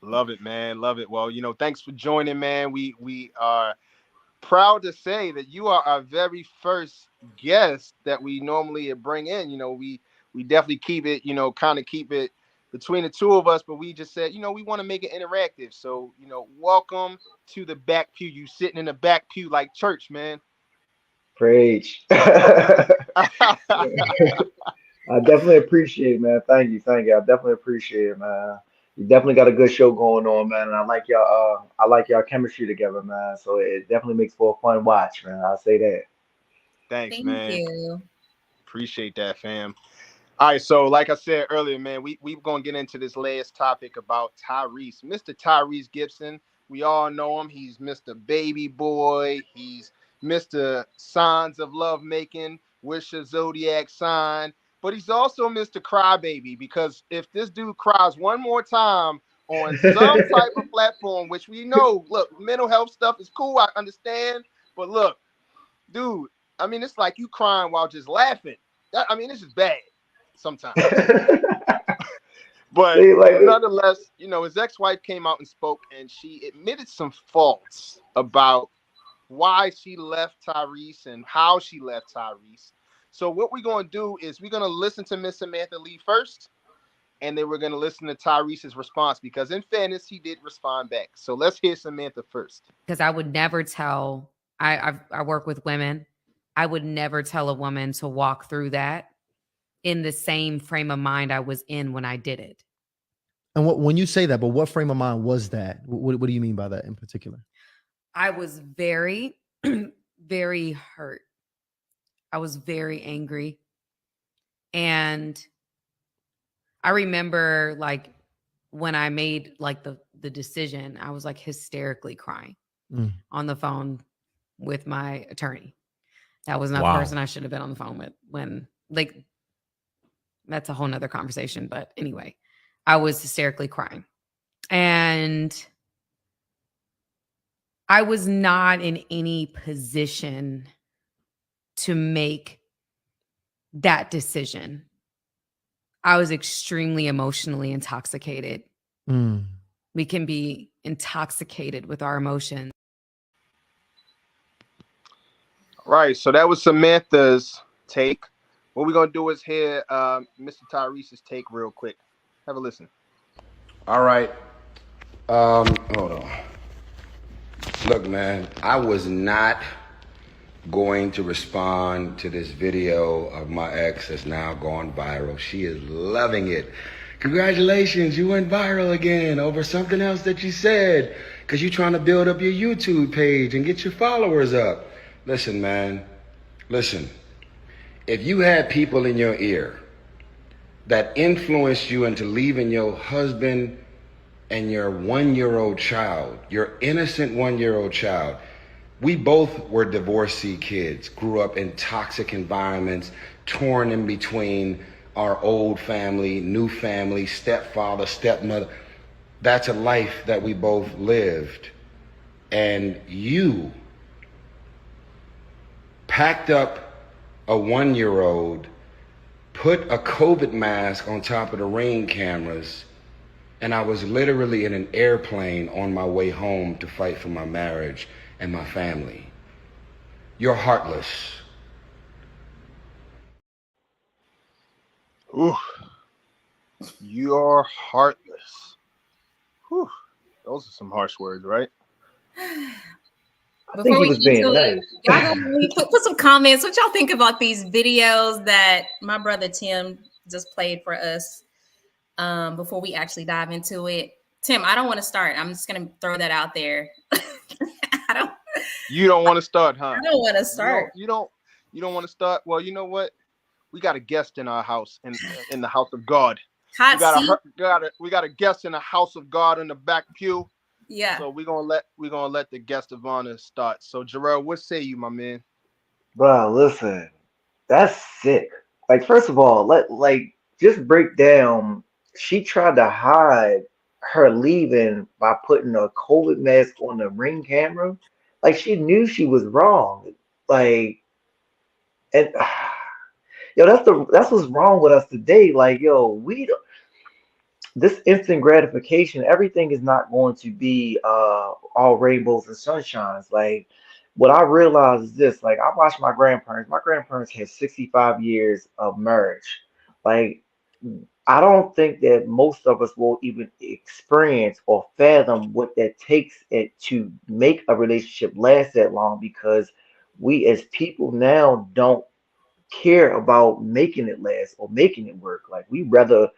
Love it, man. Love it. Well, thanks for joining, man. We are proud to say that you are our very first guest that we normally bring in. We definitely keep it, kind of keep it between the two of us, but we just said, we want to make it interactive. So, welcome to the back pew. You sitting in the back pew like church, man. Preach. I definitely appreciate it, man. Thank you. I definitely appreciate it, man. You definitely got a good show going on, man. And I like y'all chemistry together, man. So it definitely makes for a fun watch, man. I'll say that. Thanks, Thank man. you. Appreciate that, fam. All right, so like I said earlier, man, we're going to get into this last topic about Tyrese. Mr. Tyrese Gibson, we all know him. He's Mr. Baby Boy. He's Mr. Signs of Love Making, Wish a Zodiac Sign. But he's also Mr. Crybaby, because if this dude cries one more time on some type of platform, which we know, look, mental health stuff is cool, I understand. But look, dude, I mean, it's like you crying while just laughing. I mean, this is bad sometimes. But See, like, nonetheless, his ex-wife came out and spoke, and she admitted some faults about why she left Tyrese and how she left Tyrese. So what we're going to do is we're going to listen to Miss Samantha Lee first, and then we're going to listen to Tyrese's response, because in fairness, he did respond back. So let's hear Samantha first. Because I would never tell, I work with women. I would never tell a woman to walk through that in the same frame of mind I was in when I did it. And when you say that, but what frame of mind was that? What do you mean by that in particular? I was very, very hurt. I was very angry. And I remember like when I made like the decision, I was like hysterically crying on the phone with my attorney. That was not the person I should have been on the phone with when, like, that's a whole nother conversation. But anyway, I was hysterically crying. And I was not in any position to make that decision. I was extremely emotionally intoxicated. We can be intoxicated with our emotions. Right. So that was Samantha's take. What we're going to do is hear Mr. Tyrese's take real quick. Have a listen. All right. Hold on. Look, man, I was not going to respond to this video of my ex that's now gone viral. She is loving it. Congratulations, you went viral again over something else that you said, because you're trying to build up your YouTube page and get your followers up. Listen, man, listen. If you had people in your ear that influenced you into leaving your husband and your 1-year-old child, your innocent 1-year-old child, we both were divorcee kids, grew up in toxic environments, torn in between our old family, new family, stepfather, stepmother. That's a life that we both lived. And you packed up a 1-year-old, put a COVID mask on top of the Ring cameras, and I was literally in an airplane on my way home to fight for my marriage and my family. You're heartless. Ooh. You're heartless. Whew. Those are some harsh words, right? I think he was being nice. Y'all put some comments. What y'all think about these videos that my brother Tim just played for us before we actually dive into it? Tim, I don't want to start. I'm just going to throw that out there. You don't want to start, huh? I don't want to start. You don't want to start? Well, you know what? We got a guest in our house, in the house of God. We got a guest in the house of God in the back pew. Yeah. So we're gonna let the guest of honor start. So Jarrell, what say you, my man? Bro, listen, that's sick. Like, first of all, just break down. She tried to hide her leaving by putting a COVID mask on the Ring camera. Like, she knew she was wrong. Like, and yo, that's what's wrong with us today. Like, yo, we don't. This instant gratification, everything is not going to be all rainbows and sunshines. Like, what I realize is this: like, I watched my grandparents. My grandparents had 65 years of marriage. Like, I don't think that most of us will even experience or fathom what that takes it to make a relationship last that long, because we as people now don't care about making it last or making it work. Like, we rather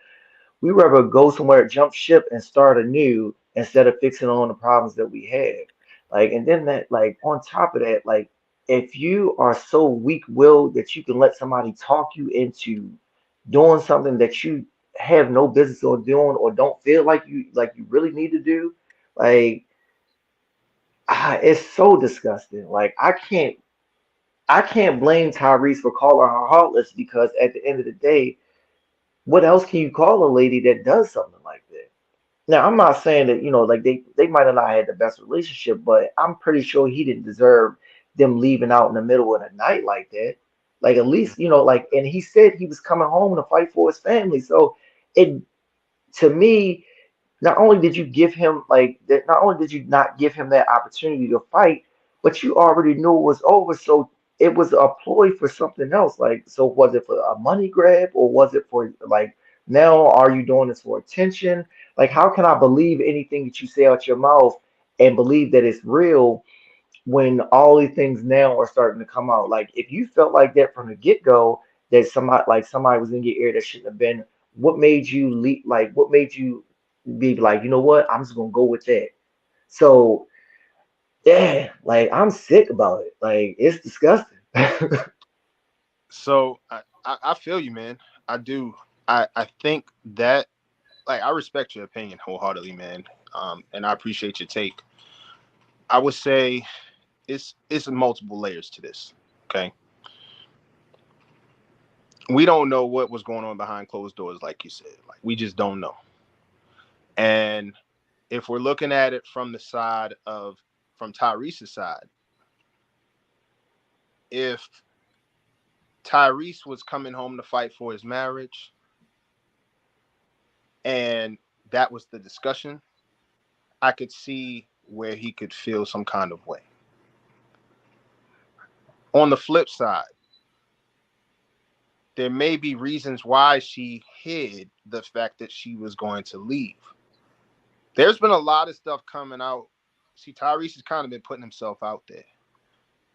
go somewhere, jump ship, and start anew instead of fixing on the problems that we have. Like, and then that, like, on top of that, like, if you are so weak-willed that you can let somebody talk you into doing something that you have no business on doing, or don't feel like you really need to do, like, it's so disgusting. Like, I can't blame Tyrese for calling her heartless, because at the end of the day, what else can you call a lady that does something like that? Now, I'm not saying that, like, they might have not had the best relationship, but I'm pretty sure he didn't deserve them leaving out in the middle of the night like that. Like at least, like, and he said he was coming home to fight for his family. So it, to me, not only did you give him like that, not only did you not give him that opportunity to fight, but you already knew it was over. So it was a ploy for something else. Like, so was it for a money grab, or was it for like, now are you doing this for attention? Like, how can I believe anything that you say out your mouth and believe that it's real when all these things now are starting to come out? Like, if you felt like that from the get-go, that somebody was in your ear that shouldn't have been, what made you leap? Like, what made you be like, you know what, I'm just gonna go with that? So yeah, like, I'm sick about it. Like, it's disgusting. So I feel you, man. I do. I think that, like, I respect your opinion wholeheartedly, man. And I appreciate your take. I would say it's multiple layers to this. Okay. We don't know what was going on behind closed doors, like you said. Like, we just don't know. And if we're looking at it from Tyrese's side, if Tyrese was coming home to fight for his marriage and that was the discussion, I could see where he could feel some kind of way. On the flip side, there may be reasons why she hid the fact that she was going to leave. There's been a lot of stuff coming out. See, Tyrese has kind of been putting himself out there.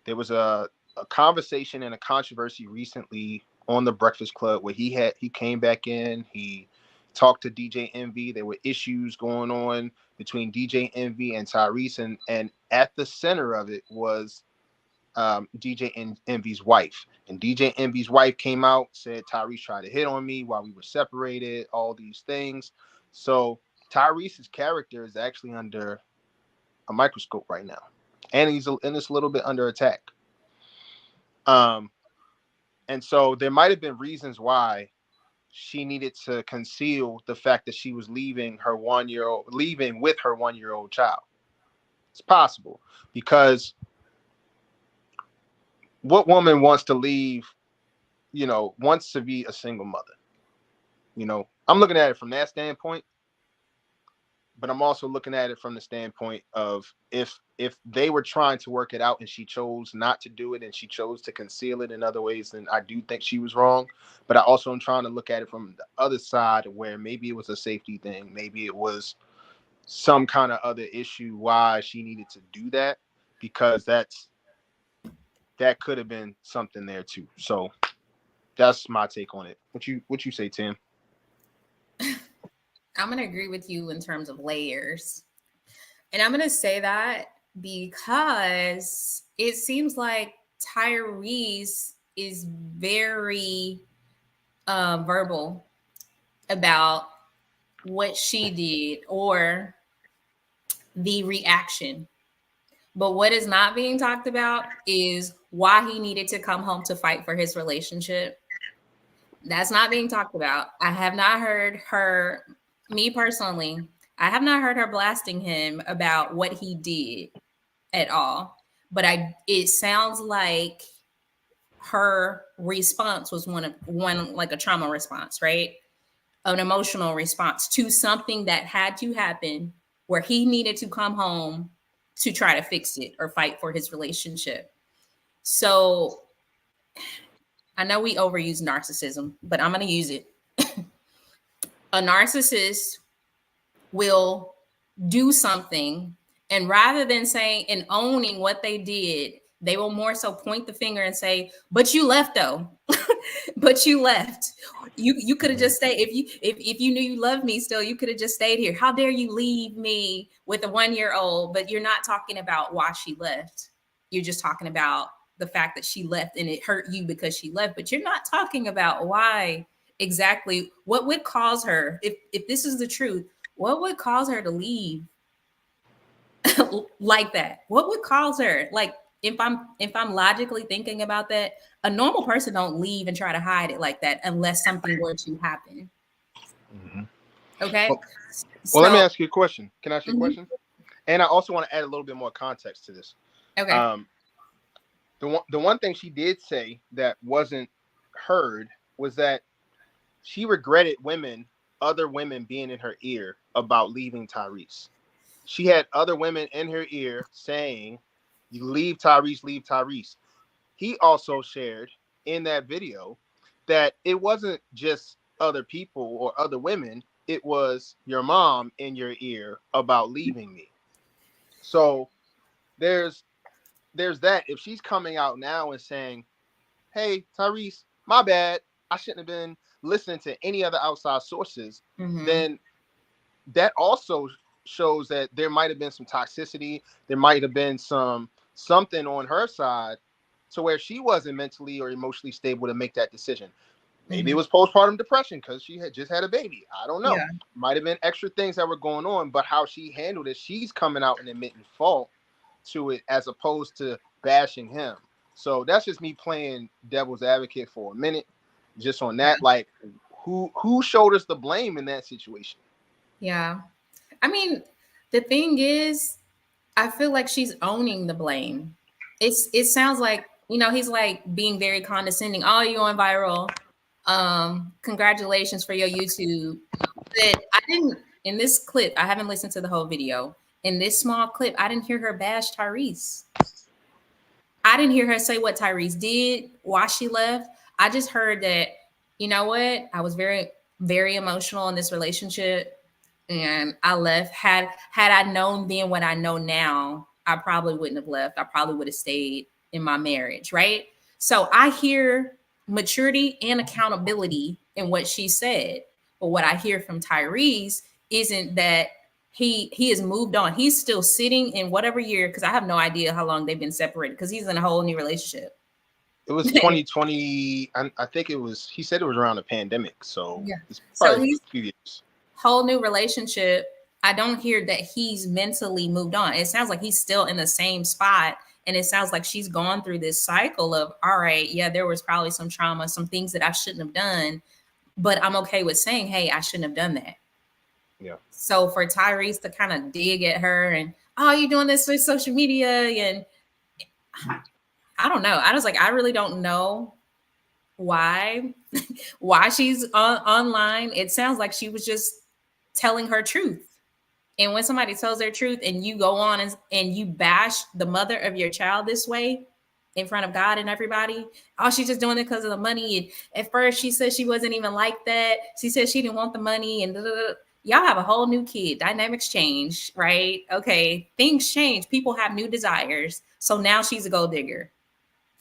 There was a conversation and a controversy recently on the Breakfast Club where he came back in, he talked to DJ Envy. There were issues going on between DJ Envy and Tyrese, and at the center of it was DJ Envy's wife. And DJ Envy's wife came out, said Tyrese tried to hit on me while we were separated, all these things. So Tyrese's character is actually under a microscope right now, and it's a little bit under attack. And so there might have been reasons why she needed to conceal the fact that she was leaving with her 1-year-old child. It's possible, because what woman wants to leave, wants to be a single mother? I'm looking at it from that standpoint, but I'm also looking at it from the standpoint of if they were trying to work it out and she chose not to do it and she chose to conceal it in other ways, then I do think she was wrong. But I also am trying to look at it from the other side, where maybe it was a safety thing, maybe it was some kind of other issue why she needed to do that, because that could have been something there too. So that's my take on it. What you say, Tim? I'm going to agree with you in terms of layers. And I'm going to say that because it seems like Tyrese is very verbal about what she did or the reaction. But what is not being talked about is why he needed to come home to fight for his relationship. That's not being talked about. I have not heard her, me personally, I have not heard her blasting him about what he did at all. But it sounds like her response was one like a trauma response, right? An emotional response to something that had to happen where he needed to come home to try to fix it or fight for his relationship. So I know we overuse narcissism, but I'm going to use it. A narcissist will do something, and rather than saying and owning what they did, they will more so point the finger and say, but you left though. But you left. You could have just stayed. If you knew you loved me still, you could have just stayed here. How dare you leave me with a 1-year-old? But you're not talking about why she left. You're just talking about the fact that she left and it hurt you because she left. But you're not talking about why exactly, what would cause her, if this is the truth, what would cause her to leave like that? What would cause her? Like, if I'm logically thinking about that, a normal person don't leave and try to hide it like that unless something were to happen. Mm-hmm. Okay. Well, let me ask you a question. Can I ask you a Mm-hmm. question? And I also want to add a little bit more context to this. Okay. the one thing she did say that wasn't heard was that she regretted other women being in her ear about leaving Tyrese. She had other women in her ear saying, "You leave Tyrese, leave Tyrese." He also shared in that video that it wasn't just other people or other women, it was your mom in your ear about leaving me. So there's that. If she's coming out now and saying, "Hey, Tyrese, my bad. I shouldn't have been listening to any other outside sources," then that also shows that there might have been some toxicity. There might have been something on her side to where she wasn't mentally or emotionally stable to make that decision. Maybe it was postpartum depression because she had just had a baby. I don't know. Yeah. Might have been extra things that were going on, but how she handled it, she's coming out and admitting fault to it as opposed to bashing him. So that's just me playing devil's advocate for a minute, just on that. Like, who showed us the blame in that situation? Yeah. I mean, the thing is, I feel like she's owning the blame. It sounds like, he's like being very condescending. Oh, you going viral. Congratulations for your YouTube. But I didn't in this clip, I haven't listened to the whole video. In this small clip, I didn't hear her bash Tyrese. I didn't hear her say what Tyrese did, why she left. I just heard that, you know what? I was very, very emotional in this relationship and I left. Had I known then what I know now, I probably wouldn't have left. I probably would have stayed in my marriage, right? So I hear maturity and accountability in what she said. But what I hear from Tyrese isn't that he has moved on. He's still sitting in whatever year, because I have no idea how long they've been separated, because he's in a whole new relationship. It was 2020. I think it was. He said it was around the pandemic, so yeah. It's probably So he's a few years. Whole new relationship. I don't hear that he's mentally moved on. It sounds like he's still in the same spot. And it sounds like she's gone through this cycle of, all right, yeah, there was probably some trauma, some things that I shouldn't have done, but I'm okay with saying, hey, I shouldn't have done that. Yeah. So for Tyrese to kind of dig at her and, oh, you're doing this with social media. And I don't know. I was like, I really don't know why she's online. It sounds like she was just telling her truth. And when somebody tells their truth and you go on and you bash the mother of your child this way in front of God and everybody, oh, she's just doing it because of the money. And at first she said she wasn't even like that. She said she didn't want the money and y'all have a whole new kid. Dynamics change, right? Okay, things change. People have new desires. So now she's a gold digger.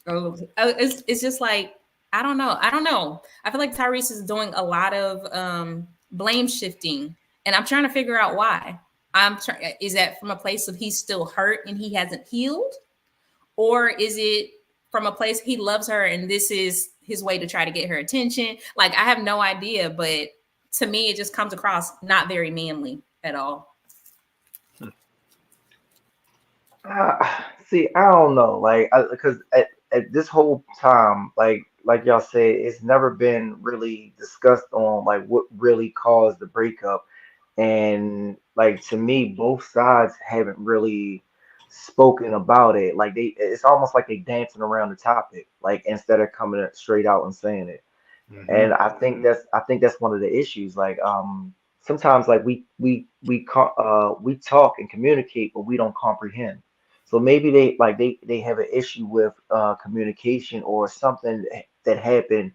It's just like, I don't know. I feel like Tyrese is doing a lot of blame shifting, and I'm trying to figure out why. Is that from a place of he's still hurt and he hasn't healed, or is it from a place he loves her and this is his way to try to get her attention? Like, I have no idea, but to me, it just comes across not very manly at all. See, I don't know, like, because at this whole time, like y'all said, it's never been really discussed on like what really caused the breakup, and like to me, both sides haven't really spoken about it. Like it's almost like they dancing around the topic, like instead of coming straight out and saying it. And I think that's one of the issues. Like sometimes like we talk and communicate, but we don't comprehend. So maybe they have an issue with communication or something that happened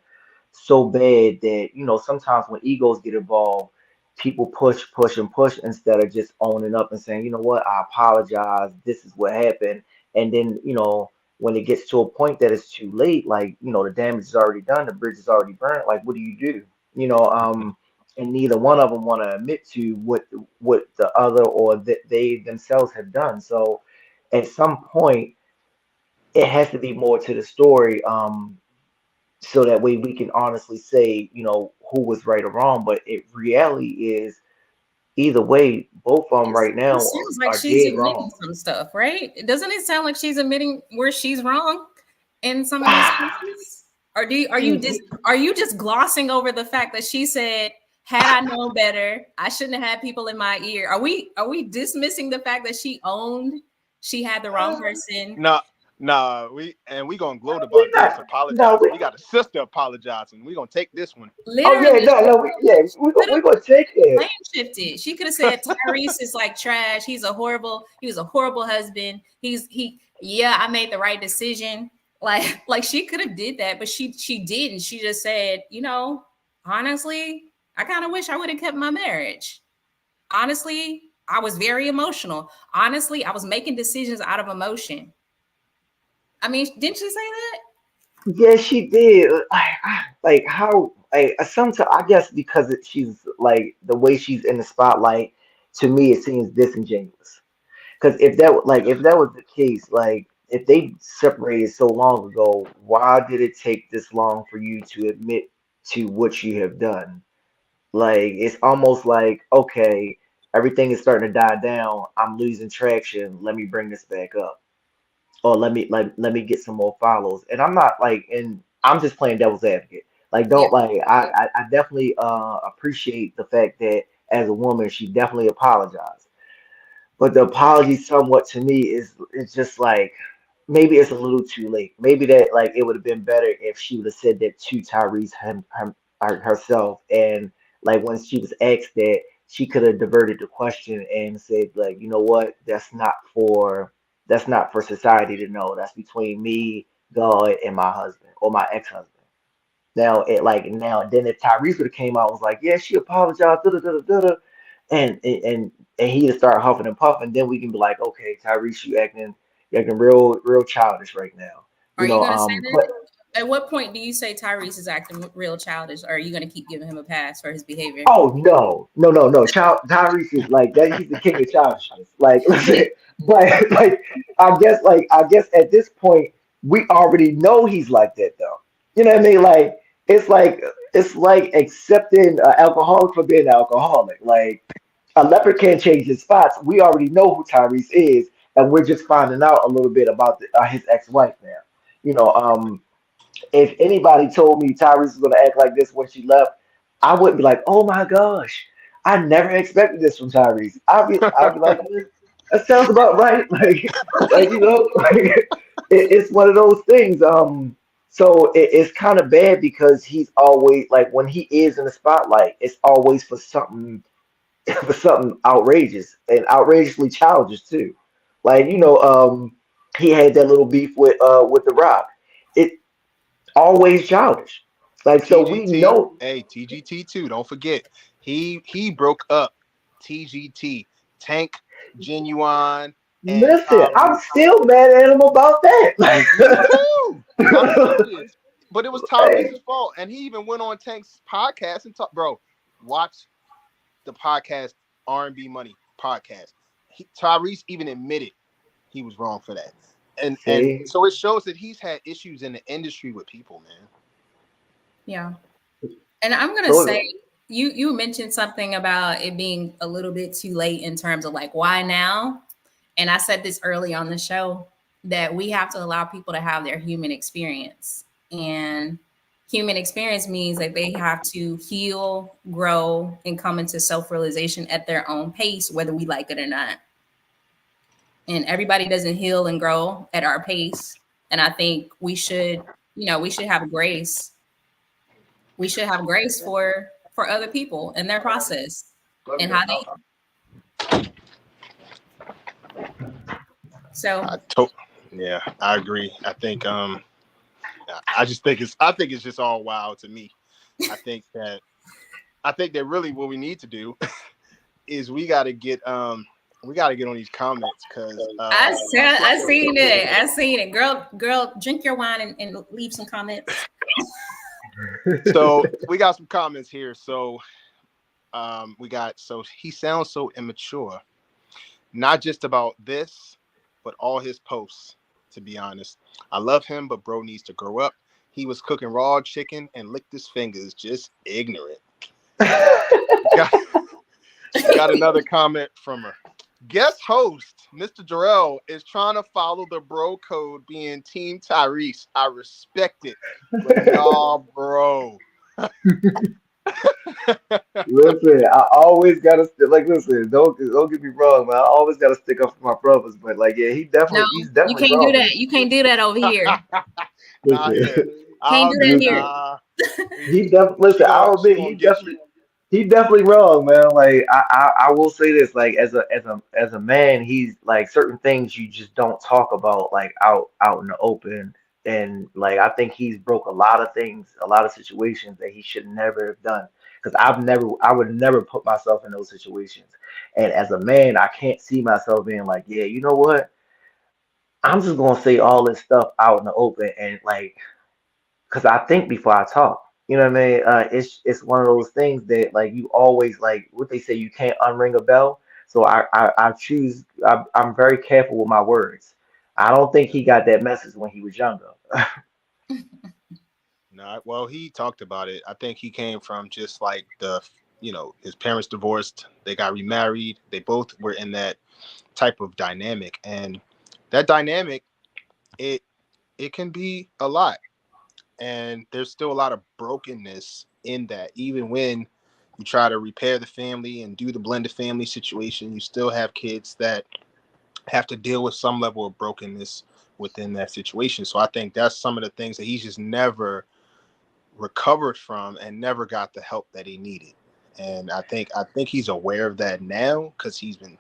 so bad that sometimes when egos get involved, people push instead of just owning up and saying, you know what, I apologize, this is what happened. And then when it gets to a point that it's too late, like the damage is already done, the bridge is already burnt, like what do you do? And neither one of them want to admit to what the other or that they themselves have done. So at some point it has to be more to the story, so that way we can honestly say who was right or wrong. But reality is, either way, both of them right It now sounds like are she's dead admitting wrong. some stuff, right? Doesn't it sound like she's admitting where she's wrong in some of these cases? Or are you just glossing over the fact that she said, had I known better, I shouldn't have had people in my ear? Are we dismissing the fact that she owned she had the wrong person? No, Nah, we gonna gloat about this. Apologize. We got a sister apologizing. We gonna take this one. Oh yeah, Literally, we gonna take it. blame shifted. She could have said Tyrese is like trash. He was a horrible husband. Yeah, I made the right decision. Like she could have did that, but she didn't. She just said, honestly, I kind of wish I would have kept my marriage. Honestly, I was very emotional. Honestly, I was making decisions out of emotion. I mean, didn't she say that? Yeah, she did. Like how? Like sometimes I guess because she's like the way she's in the spotlight. To me, it seems disingenuous. Because if that was the case, like if they separated so long ago, why did it take this long for you to admit to what you have done? Like it's almost like okay, everything is starting to die down. I'm losing traction. Let me bring this back up, or let me get some more follows. And I'm not like, and I'm just playing devil's advocate. Like Yeah. don't like I definitely appreciate the fact that as a woman she definitely apologized, but the apology somewhat to me is it's just like maybe it's a little too late. Maybe that like it would have been better if she would have said that to Tyrese herself, and like when she was asked that, she could have diverted the question and said like, you know what, that's not for society to know. That's between me, God, and my husband or my ex-husband. Now it like now then if Tyrese would have came out and was like, yeah, she apologized, da da da da da, and he to start huffing and puffing, then we can be like, okay, Tyrese, you acting real childish right now. Are You you know, gonna say but that? At what point do you say Tyrese is acting real childish? Or are you gonna keep giving him a pass for his behavior? oh no. Tyrese is like that. He's the king of childishness. Like, listen, but I guess at this point we already know he's like that though. You know what I mean? Like, it's like accepting an alcoholic for being an alcoholic. Like, a leopard can't change his spots. We already know who Tyrese is, and we're just finding out a little bit about his ex-wife now. You know, if anybody told me Tyrese was going to act like this when she left, I wouldn't be like, "Oh my gosh, I never expected this from Tyrese." I'd be like, "That sounds about right." Like like it's one of those things. So it's kind of bad because he's always like when he is in the spotlight, it's always for something for something outrageous and outrageously childish too. Like he had that little beef with The Rock. It always childish. Like so we TGT, know. hey TGT too. Don't forget, he broke up TGT, Tank, Genuine, and Listen, I'm still mad at him about that. Me too. I'm serious. But it was Like, Tyrese's fault, and he even went on Tank's podcast and talk. Bro, watch the podcast R&B Money podcast. Tyrese even admitted he was wrong for that, and see, so it shows that he's had issues in the industry with people, man. Yeah. And I'm gonna so say you mentioned something about it being a little bit too late in terms of like why now? And I said this early on the show that we have to allow people to have their human experience. And human experience means that they have to heal, grow, and come into self-realization at their own pace, whether we like it or not. And everybody doesn't heal and grow at our pace. And I think we should have grace. We should have grace for other people and their process and how they so Yeah, I agree. I think I think it's just all wild to me. I think that really what we need to do is we got to get on these comments because I seen it. Girl, drink your wine and leave some comments. So we got some comments here. So he sounds so immature, not just about this, but all his posts. To be honest, I love him, but bro needs to grow up. He was cooking raw chicken and licked his fingers, just ignorant. Got another comment from her. Guest host, Mr. Jarrell, is trying to follow the bro code being Team Tyrese. I respect it. But nah, bro. Listen, I always gotta like listen. Don't get me wrong, man. I always gotta stick up for my brothers, but like, yeah, No, he's you definitely can't do wrong. that. You can't do that over here. Nah, here. Listen, Can't I'll do that do here. listen. nah. He definitely listen. I'll She admit gonna get you. he definitely wrong, man. Like I will say this, like as a man, he's like certain things you just don't talk about like out in the open, and like I think he's broke a lot of things, a lot of situations that he should never have done. Because I would never put myself in those situations. And as a man, I can't see myself being like, yeah, you know what? I'm just gonna say all this stuff out in the open and like because I think before I talk. You know what I mean? It's one of those things that like you always like what they say you can't unring a bell. So I choose. I'm very careful with my words. I don't think he got that message when he was younger. Nah, well, he talked about it. I think he came from just like his parents divorced, they got remarried, they both were in that type of dynamic, and that dynamic, it it can be a lot, and there's still a lot of brokenness in that. Even when you try to repair the family and do the blended family situation, you still have kids that have to deal with some level of brokenness within that situation. So I think that's some of the things that he's just never recovered from and never got the help that he needed. And I think he's aware of that now because he's been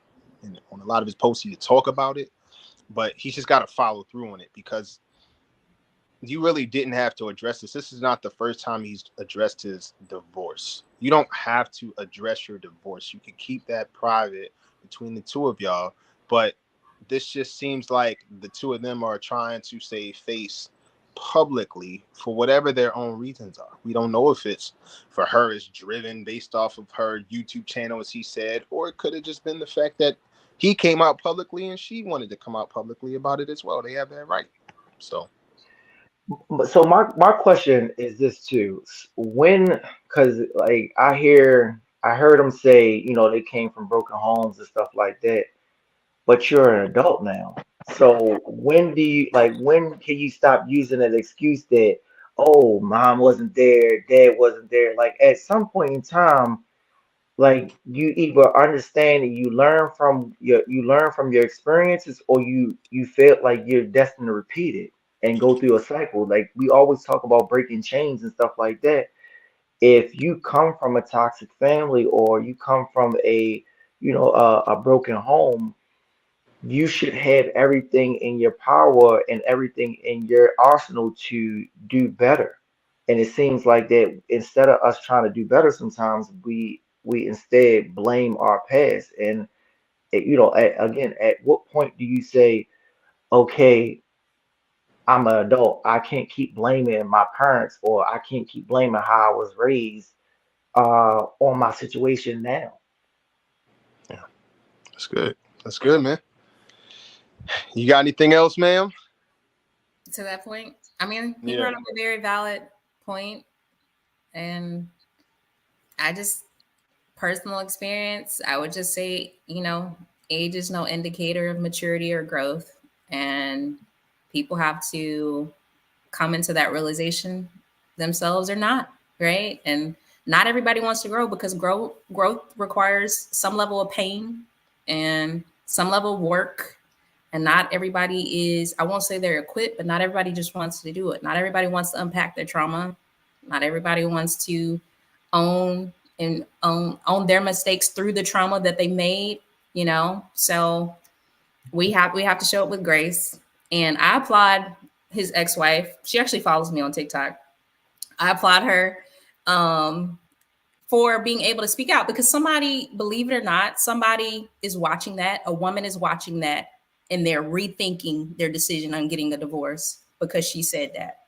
on a lot of his posts. He talk about it, but he's just got to follow through on it because you really didn't have to address this. This is not the first time he's addressed his divorce. You don't have to address your divorce. You can keep that private between the two of y'all. But this just seems like the two of them are trying to save face publicly for whatever their own reasons are. We don't know if it's for her is driven based off of her YouTube channel, as he said, or it could have just been the fact that he came out publicly and she wanted to come out publicly about it as well. They have that right. So But so my question is this too. When, because like I heard him say, you know, they came from broken homes and stuff like that. But you're an adult now. So when can you stop using that excuse that, oh, mom wasn't there, dad wasn't there? Like at some point in time, like you either understand and you learn from your experiences, or you feel like you're destined to repeat it and go through a cycle. Like we always talk about breaking chains and stuff like that. If you come from a toxic family or you come from a broken home, you should have everything in your power and everything in your arsenal to do better. And it seems like that instead of us trying to do better, sometimes we instead blame our past. And again, at what point do you say, okay, I'm an adult, I can't keep blaming my parents, or I can't keep blaming how I was raised on my situation now? yeah, that's good. That's good, man. You got anything else, ma'am? To that point, I mean, he Yeah. brought up a very valid point, and I just personal experience, I would just say, age is no indicator of maturity or growth, and people have to come into that realization themselves or not, right? And not everybody wants to grow because growth requires some level of pain and some level of work. And not everybody is, I won't say they're equipped, but not everybody just wants to do it. Not everybody wants to unpack their trauma. Not everybody wants to own and own their mistakes through the trauma that they made. So we have to show up with grace. And I applaud his ex-wife. She actually follows me on TikTok. I applaud her for being able to speak out, because somebody, believe it or not, somebody is watching that. A woman is watching that, and they're rethinking their decision on getting a divorce because she said that.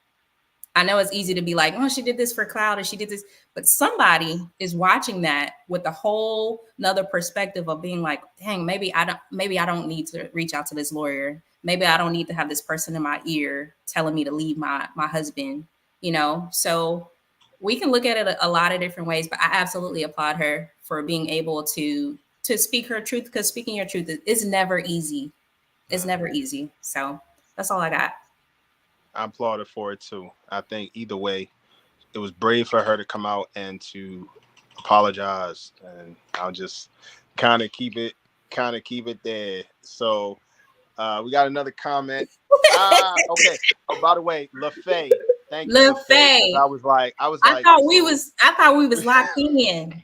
I know it's easy to be like, oh, she did this for clout, or she did this, but somebody is watching that with a whole nother perspective of being like, dang, maybe I don't need to reach out to this lawyer. Maybe I don't need to have this person in my ear telling me to leave my husband. So we can look at it a lot of different ways, but I absolutely applaud her for being able to speak her truth, because speaking your truth is never easy. It's never easy. So that's all I got. I applaud her for it too. I think either way, was brave for her to come out and to apologize, and I'll just kind of keep it there. So we got another comment. Okay. Oh, by the way, LaFay, thank you, LaFay, because I was like, I thought we was locked in.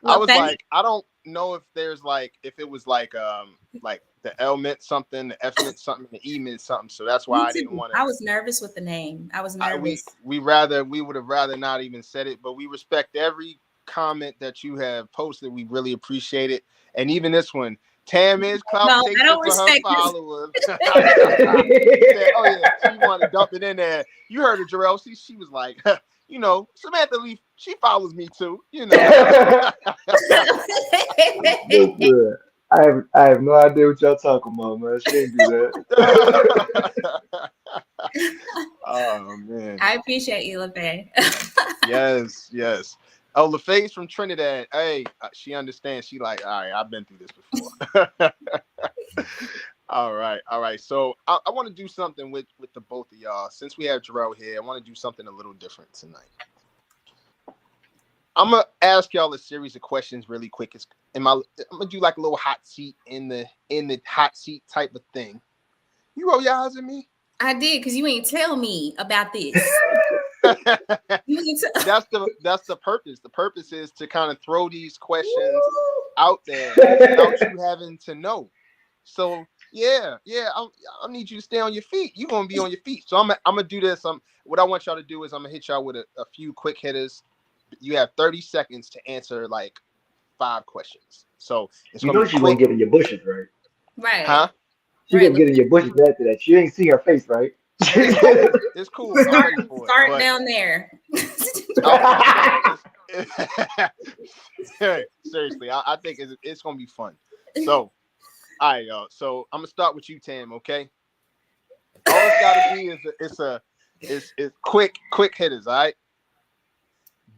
I was like, I don't know if there's like, if it was like the L meant something, the F meant something, the E meant something. So that's why I didn't want to. I was nervous with the name. I was nervous. We would have rather not even said it, but we respect every comment that you have posted. We really appreciate it. And even this one, Tam is clout chasing for her followers. Oh yeah, she wanted to dump it in there. You heard her, Jarrell. She was like, you know, Samantha Lee, she follows me too. You know. I have no idea what y'all talking about, man. She didn't do that. Oh man. I appreciate you, LaFay. Yes. Oh, LaFay's from Trinidad. Hey, she understands. She like, all right, I've been through this before. All right. So I want to do something with the both of y'all. Since we have Jarrell here, I want to do something a little different tonight. I'm gonna ask y'all a series of questions really quick. I'm gonna do like a little hot seat in the hot seat type of thing. You roll your eyes at me? I did, because you ain't tell me about this. That's the purpose. The purpose is to kind of throw these questions out there without you having to know. So yeah, I need you to stay on your feet. You're gonna be on your feet. So I'm gonna do this. What I want y'all to do is I'm gonna hit y'all with a few quick hitters. You have 30 seconds to answer like 5 questions. So it's you know she won't get in your bushes, right? Right. Huh? She gonna get in your bushes after that. You ain't see her face, right? It's cool. Start down there. Seriously, I think it's gonna be fun. So, all right, y'all. So I'm gonna start with you, Tam. Okay. All it's gotta be is quick hitters. All right.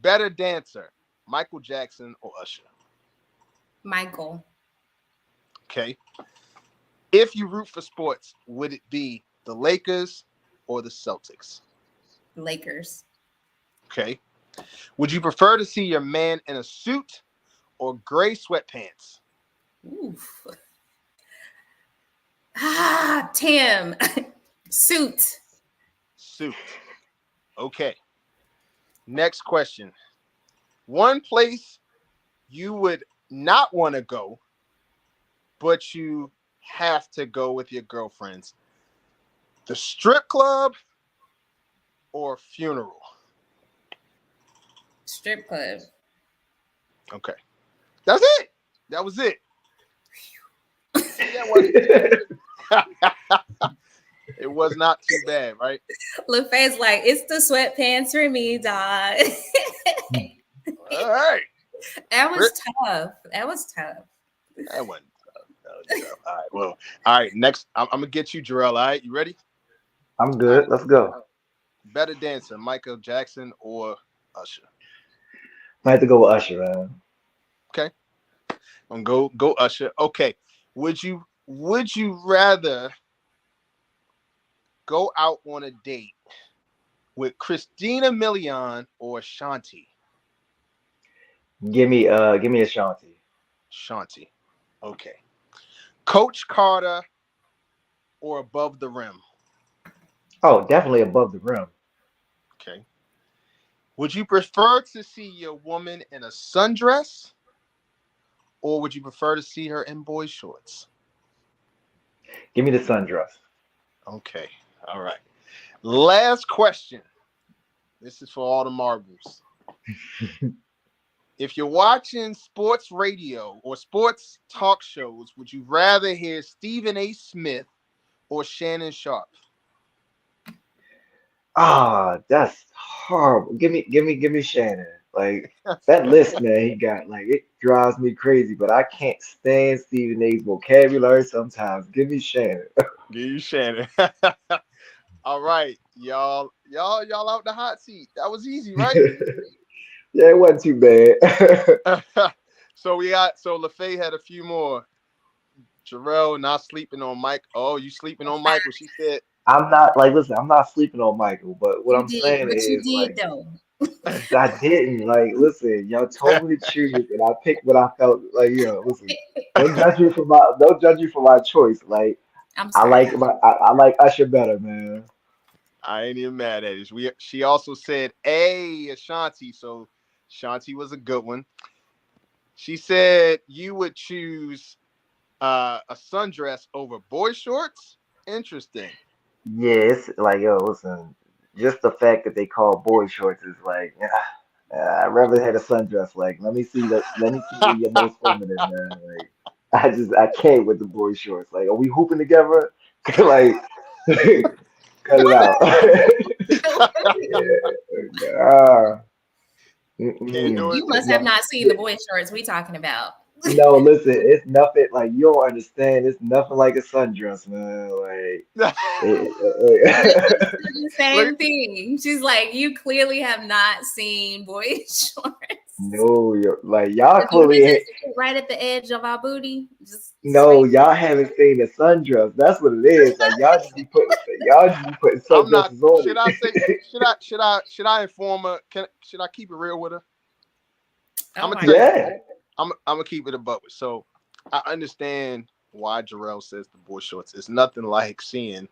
Better dancer, Michael Jackson or Usher? Michael. Okay. If you root for sports, would it be the Lakers or the Celtics? Lakers. Okay. Would you prefer to see your man in a suit or gray sweatpants? Oof. Tim. Suit. Okay. Next question. One place you would not want to go, but you have to go with your girlfriends. The strip club or funeral? Strip club. Okay. That's it. That was it. It was not too bad, right? LaFay's like, it's the sweatpants for me, dog. All right. That was tough. That wasn't tough. That was tough. All right. Well, all right. Next, I'm gonna get you, Jarrell. All right, you ready? I'm good. Right. Let's go. Better dancer, Michael Jackson or Usher? I have to go with Usher, man. Okay. I'm gonna go Usher. Okay. Would you rather go out on a date with Christina Milian or Shanti? Give me Ashanti. Shanti. Okay. Coach Carter or Above the Rim? Oh, definitely Above the Rim. Okay. Would you prefer to see your woman in a sundress, or would you prefer to see her in boy shorts? Give me the sundress. Okay. All right. Last question. This is for all the marbles. If you're watching sports radio or sports talk shows, would you rather hear Stephen A. Smith or Shannon Sharp? That's horrible. Give me Shannon. Like that list, man, he got, like, it drives me crazy, but I can't stand Stephen A's vocabulary sometimes. Give me Shannon. Give you Shannon. All right, y'all out the hot seat. That was easy, right? Yeah, it wasn't too bad. So LaFay had a few more. Jarrell not sleeping on Mike. Oh, you sleeping on Michael? She said. I'm not, like, listen, I'm not sleeping on Michael, but what I'm saying but is, you did like, though. I didn't. Like, listen, y'all told me the truth, and I picked what I felt like. Listen, don't judge me for my choice. Like, I'm sorry. I like Usher better, man. I ain't even mad at it. She also said, "Hey, Ashanti." So Ashanti was a good one. She said you would choose a sundress over boy shorts. Interesting. Yeah, it's like, listen, just the fact that they call boy shorts is like, I'd rather had a sundress. Like, let me see your most feminine, man. Like, I can't with the boy shorts. Like, are we hooping together? Like, cut it out. Yeah. Can't do it. You must have No, not seen the boy shorts we talking about. no, listen, it's nothing like you don't understand. It's nothing like a sundress, man. Like, Literally said the Look, same thing. She's like, you clearly have not seen boy shorts. no, like y'all The ones that clearly sit right at the edge of our booty, just no, straight. y'all haven't seen the sundress. That's what it is. Like y'all just be putting I'm not. sundresses on Should I say? it. Should I inform her? Should I keep it real with her? I'm Oh gonna my tell god. you. Yeah. I'm gonna keep it a buck. So I understand why Jarrell says the boy shorts. It's nothing like seeing.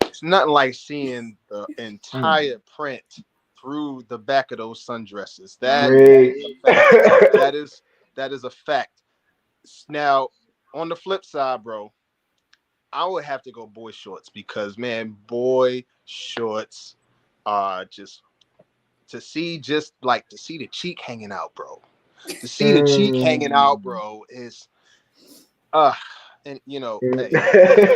It's nothing like seeing the Mm. entire print through the back of those sundresses. That Great. is a fact. That is a fact. Now, on the flip side, bro, I would have to go boy shorts because man, boy shorts are to see the cheek hanging out, bro. To see the cheek hanging out, Mm. bro, is uh and hey,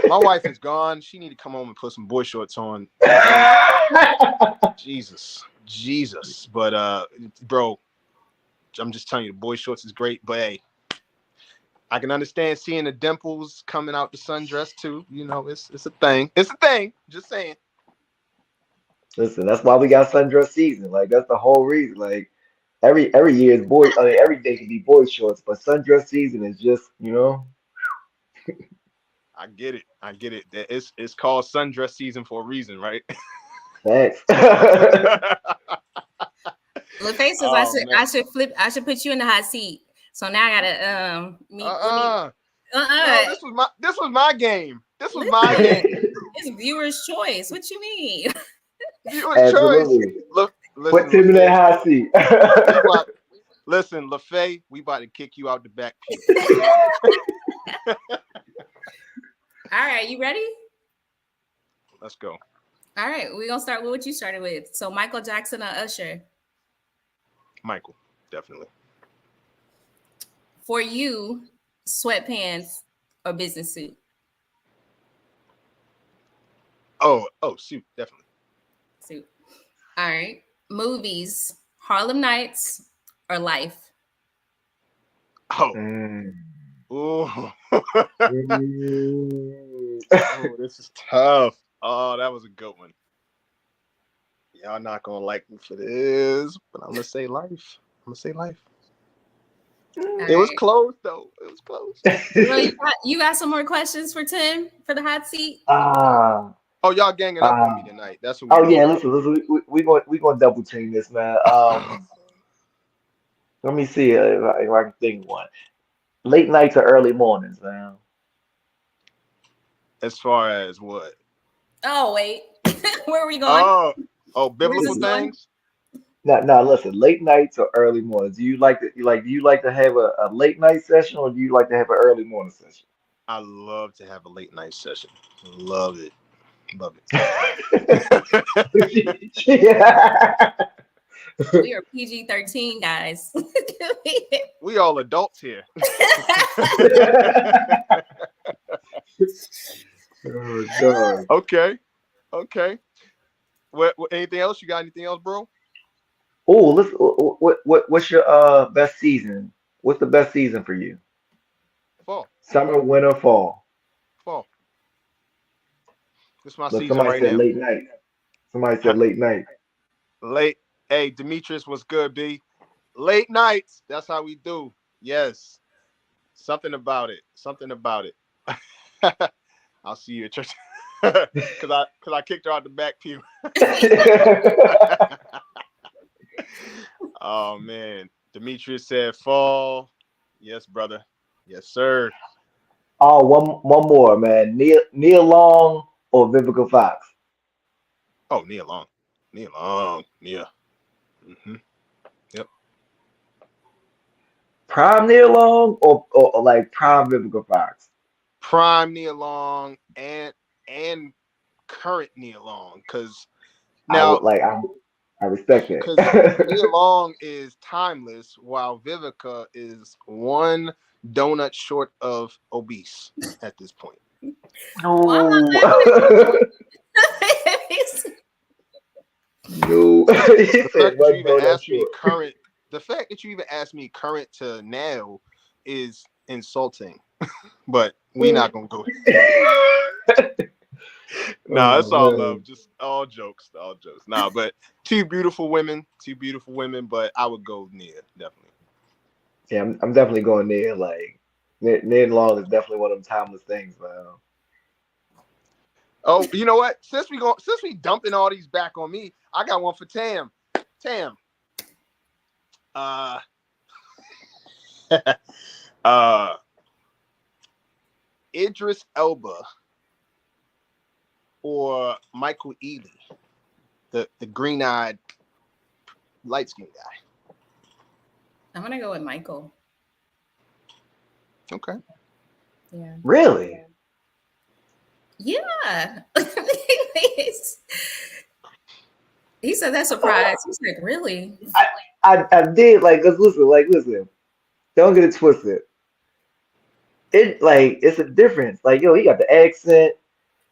my wife is gone. She need to come home and put some boy shorts on. Jesus. But bro, I'm just telling you, the boy shorts is great. But hey, I can understand seeing the dimples coming out the sundress too. It's a thing. It's a thing. Just saying. Listen, that's why we got sundress season. Like that's the whole reason. Like every year is boy. I mean, every day can be boy shorts, but sundress season is just I get it. I get it. It's called sundress season for a reason, right? facts. LaFace says Oh man. I should put you in the hot seat. So now I gotta No, this was my game. This was my listen, game. it's viewer's choice. What you mean? Viewer's choice. Absolutely. Look, Put listen, Tim in that LaFay. hot seat. Listen, LaFay, we about to kick you out the back pew. All right, you ready? Let's go. All right, we're gonna start with what you started with. So Michael Jackson or Usher? Michael, definitely. For you, sweatpants or business suit? Oh, suit, definitely. Suit. All right. Movies, Harlem Nights or Life? Oh. Mm. Ooh. Mm. Oh, this is tough. Oh, that was a good one. Y'all not gonna like me for this, but I'm gonna say Life. It was close though. It was close. Well, you got some more questions for Tim for the hot seat? Ah. Oh, y'all ganging up on me tonight. That's what Oh we yeah, doing. listen, we gonna double team this, man. Let me see if I can think of one. Late nights or early mornings, man. As far as what? Oh, wait. Where are we going? Where's Biblical this going? things. No, listen, late nights or early mornings. Do you like do you like to have a late night session or do you like to have an early morning session? I love to have a late night session. Love it. Yeah. We are PG-13, guys. We all adults here. Oh, God. Okay. What? Anything else? You got anything else, bro? Oh, what's your best season? What's the best season for you? Fall. Summer, winter, fall. This is my Look, season somebody right said now. late night. Somebody said late night. Late. Hey, Demetrius, what's good, B? Late nights. That's how we do. Yes. Something about it. I'll see you at church. Cause I kicked her out the back pew. Oh man, Demetrius said fall. Yes, brother. Yes, sir. Oh, one more, man. Neil Long or Vivica Fox? Oh, Nia Long. Nia Long. Nia. Mm-hmm. Yep. Prime Neil Long or like prime Vivica Fox? Prime Nia Long and current Nia Long, because I now would like I respect because Nia it. Long is timeless, while Vivica is one donut short of obese at this point. Why am No. I No. He The said fact that you one even donut asked me short. current, the fact that you even asked me current to now is insulting. But we not gonna go. Nah, it's Oh all man. love, just all jokes, all jokes. Nah, but two beautiful women, but I would go Nia, definitely. Yeah, I'm definitely going there. Like Ned Long is definitely one of them timeless things, man. Oh, you know what? Since we dumping all these back on me, I got one for Tam. Tam. Uh uh Idris Elba or Michael Ealy, the green-eyed light-skinned guy. I'm gonna go with Michael. Okay. Yeah. Really? Yeah. He said that surprise. He's like, really? I did like, 'cause listen, don't get it twisted. It like it's a difference. Like yo, he got the accent,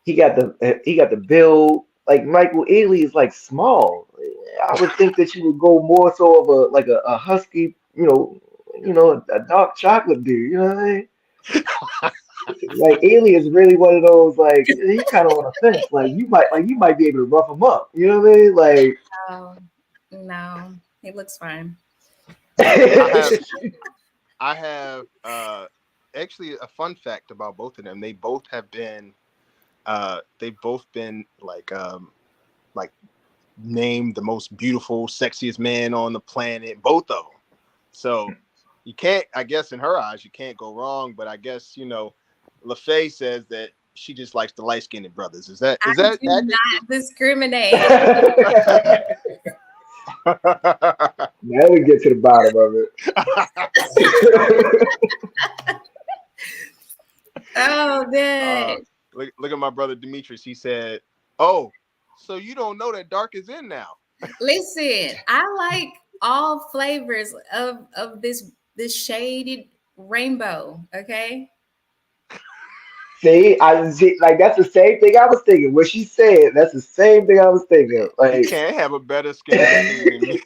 he got the build. Like Michael Ealy is like small. I would think that you would go more so of a husky, a dark chocolate dude. You know what I mean? Like Ailey is really one of those like he kind of on the fence. Like you might be able to rough him up. You know what I mean? Like Oh, no, he looks fine. I have actually a fun fact about both of them. They've both been like named the most beautiful, sexiest man on the planet, both of them. So you can't, I guess in her eyes, you can't go wrong, but I guess, LaFay says that she just likes the light-skinned brothers. Is that I do accurate? not discriminate. now we get to the bottom of it. Oh, good. Look at my brother Demetrius. He said, "Oh, so you don't know that dark is in now." Listen, I like all flavors of this shaded rainbow. Okay. See, like that's the same thing I was thinking. What she said, that's the same thing I was thinking. You Like, can't have a better skin routine than me.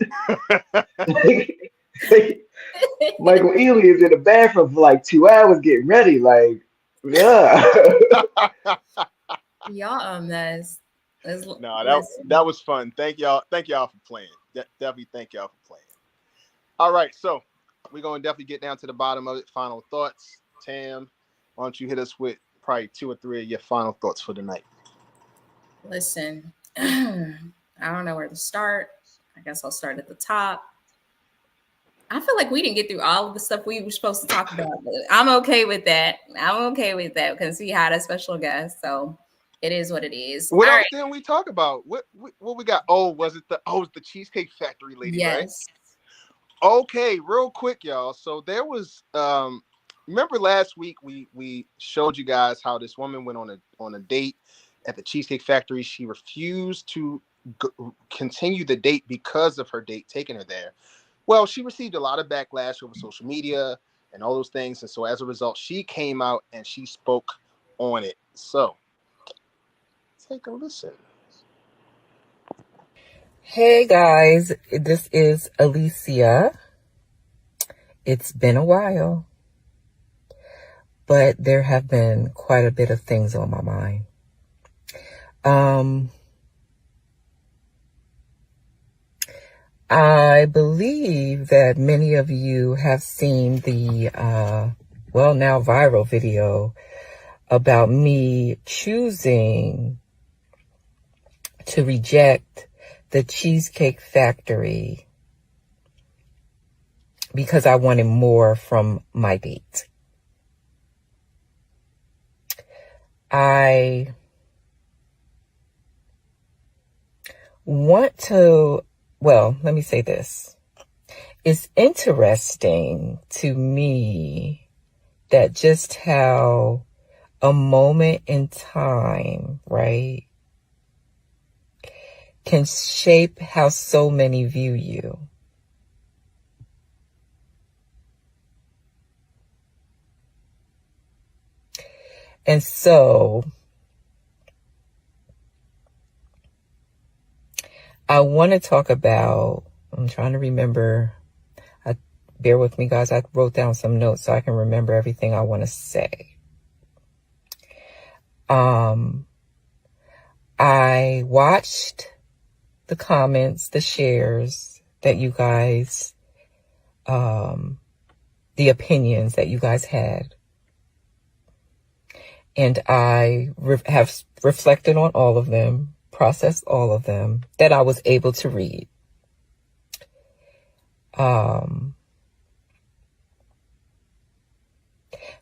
Michael Ealy is in the bathroom for like 2 hours getting ready. Like, yeah. Y'all on this. No, that was fun. Thank y'all for playing. Definitely thank y'all for playing. All right, so we're gonna definitely get down to the bottom of it. Final thoughts, Tam. Why don't you hit us with probably 2 or 3 of your final thoughts for the night? Listen, I don't know where to start. I guess I'll start at the top. I feel like we didn't get through all of the stuff we were supposed to talk about. But I'm okay with that. I'm okay with that because we had a special guest, so it is what it is. What all else right. didn't we talk about? What we got? Oh, was it it's the Cheesecake Factory lady, Yes. right? Okay, real quick, y'all. So there was remember last week we showed you guys how this woman went on a date at the Cheesecake Factory. She refused to continue the date because of her date taking her there. Well, she received a lot of backlash over social media and all those things, and so as a result, she came out and she spoke on it. So take a listen. Hey guys, this is Alicia. It's been a while, but there have been quite a bit of things on my mind. I believe that many of you have seen the, now viral video about me choosing to reject the Cheesecake Factory because I wanted more from my date. I want to, well, let me say this. It's interesting to me that just how a moment in time, right, can shape how so many view you. And so I want to talk about, I'm trying to remember, bear with me guys, I wrote down some notes so I can remember everything I want to say. I watched the comments, the shares that you guys, the opinions that you guys had. And I have reflected on all of them, processed all of them that I was able to read.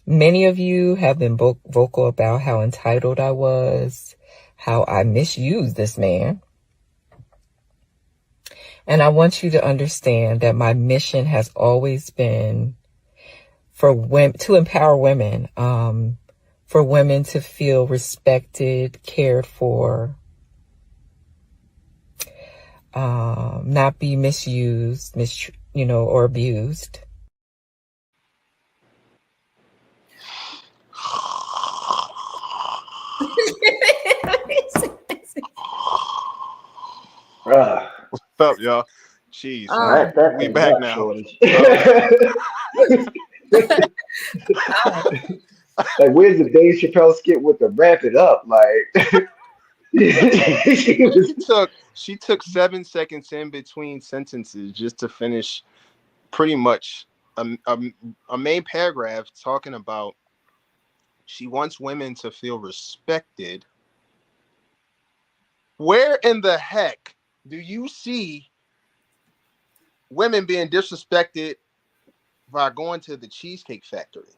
Many of you have been vocal about how entitled I was, how I misused this man. And I want you to understand that my mission has always been for women, to empower women, for women to feel respected, cared for, not be misused, or abused. What's up, y'all? Jeez, That we and back rap now. shortage. Like, where's the Dave Chappelle skit with the wrap it up? Like, She took 7 seconds in between sentences just to finish pretty much a main paragraph talking about she wants women to feel respected. Where in the heck do you see women being disrespected by going to the Cheesecake Factory?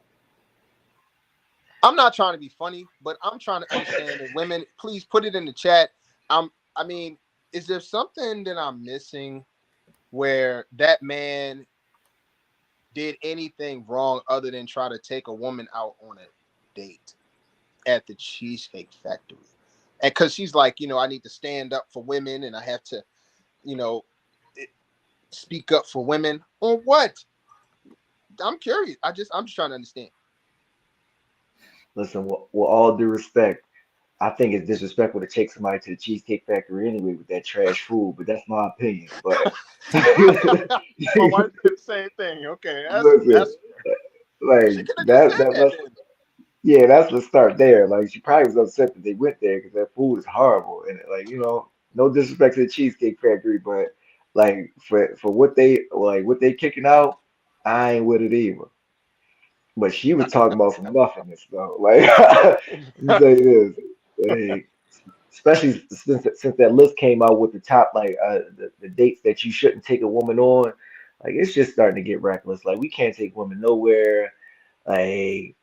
I'm not trying to be funny, but I'm trying to understand that women, please put it in the chat. I mean, is there something that I'm missing where that man did anything wrong other than try to take a woman out on a date at the Cheesecake Factory? And because she's like, I need to stand up for women and I have to, speak up for women. On what? I'm curious. I'm just trying to understand. listen, with all due respect, I think it's disrespectful to take somebody to the Cheesecake Factory anyway with that trash food, but that's my opinion. But My wife did the same thing. Okay, listen, that's she like could have just said that let's then. yeah, let's start there. Like, she probably was upset that they went there because that food is horrible, and like, no disrespect to the Cheesecake Factory, but like for what they kicking out, I ain't with it either. But she was talking about some nothingness though. Like, let me say this, like, especially since that list came out with the top, like, the dates that you shouldn't take a woman on. Like, it's just starting to get reckless. Like, we can't take women nowhere. Like,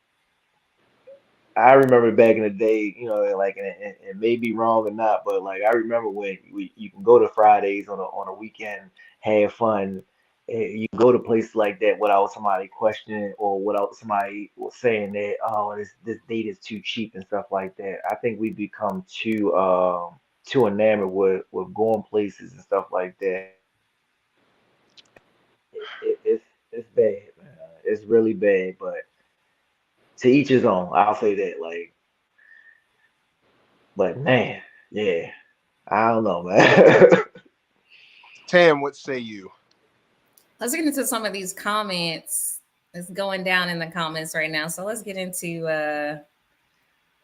I remember back in the day, like, and it may be wrong or not, but like, I remember when you can go to Fridays on a weekend, have fun. You can go to places like that without somebody questioning or without somebody saying that, oh, this date is too cheap and stuff like that. I think we become too enamored with going places and stuff like that. It's bad, man. It's really bad, but to each his own. I'll say that. Like, but man, yeah. I don't know, man. Tam, what say you? Let's get into some of these comments. It's going down in the comments right now. So let's get into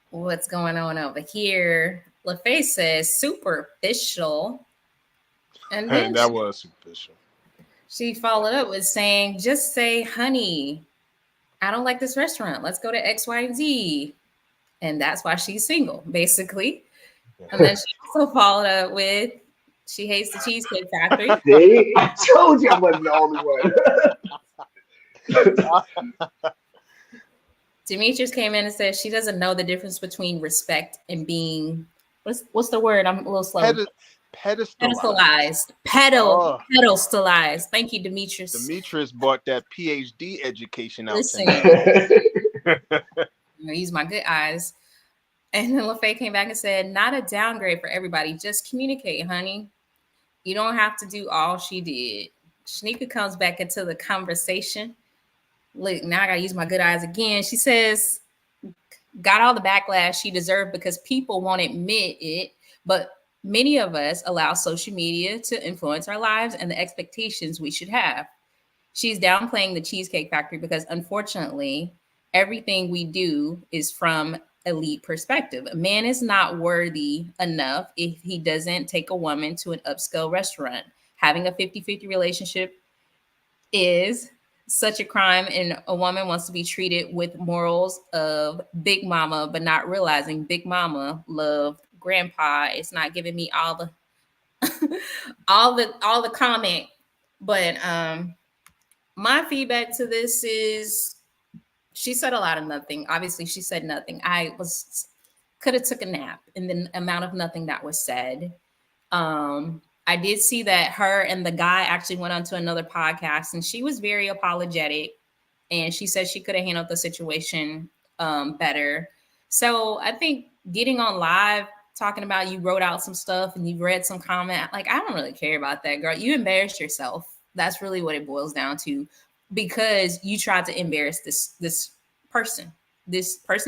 what's going on over here. LaFace says superficial. And then That was superficial. She followed up with saying, just say, honey, I don't like this restaurant. Let's go to X, Y, and Z. And that's why she's single, basically. And then she also followed up with, she hates the Cheesecake Factory. See, I told you I wasn't the only one. Demetrius came in and said she doesn't know the difference between respect and being what's the word? I'm a little slow. Pedestalized. Pedestalized. Thank you, Demetrius. Demetrius bought that PhD education out. Listen, use my good eyes. And then LaFay came back and said, not a downgrade for everybody. Just communicate, honey. You don't have to do all she did. Shanika comes back into the conversation. Look, now I gotta use my good eyes again. She says, got all the backlash she deserved because people won't admit it, but many of us allow social media to influence our lives and the expectations we should have. She's downplaying the Cheesecake Factory because unfortunately, everything we do is from elite perspective. A man is not worthy enough if he doesn't take a woman to an upscale restaurant. Having a 50-50 relationship is such a crime, and a woman wants to be treated with morals of Big Mama, but not realizing Big Mama loved Grandpa. It's not giving me all the all the comment, but my feedback to this is she said a lot of nothing. Obviously, she said nothing. I could have took a nap in the amount of nothing that was said. I did see that her and the guy actually went on to another podcast, and she was very apologetic, and she said she could have handled the situation better. So I think getting on live, talking about you wrote out some stuff and you read some comment, like, I don't really care about that, girl. You embarrassed yourself. That's really what it boils down to, because you tried to embarrass this person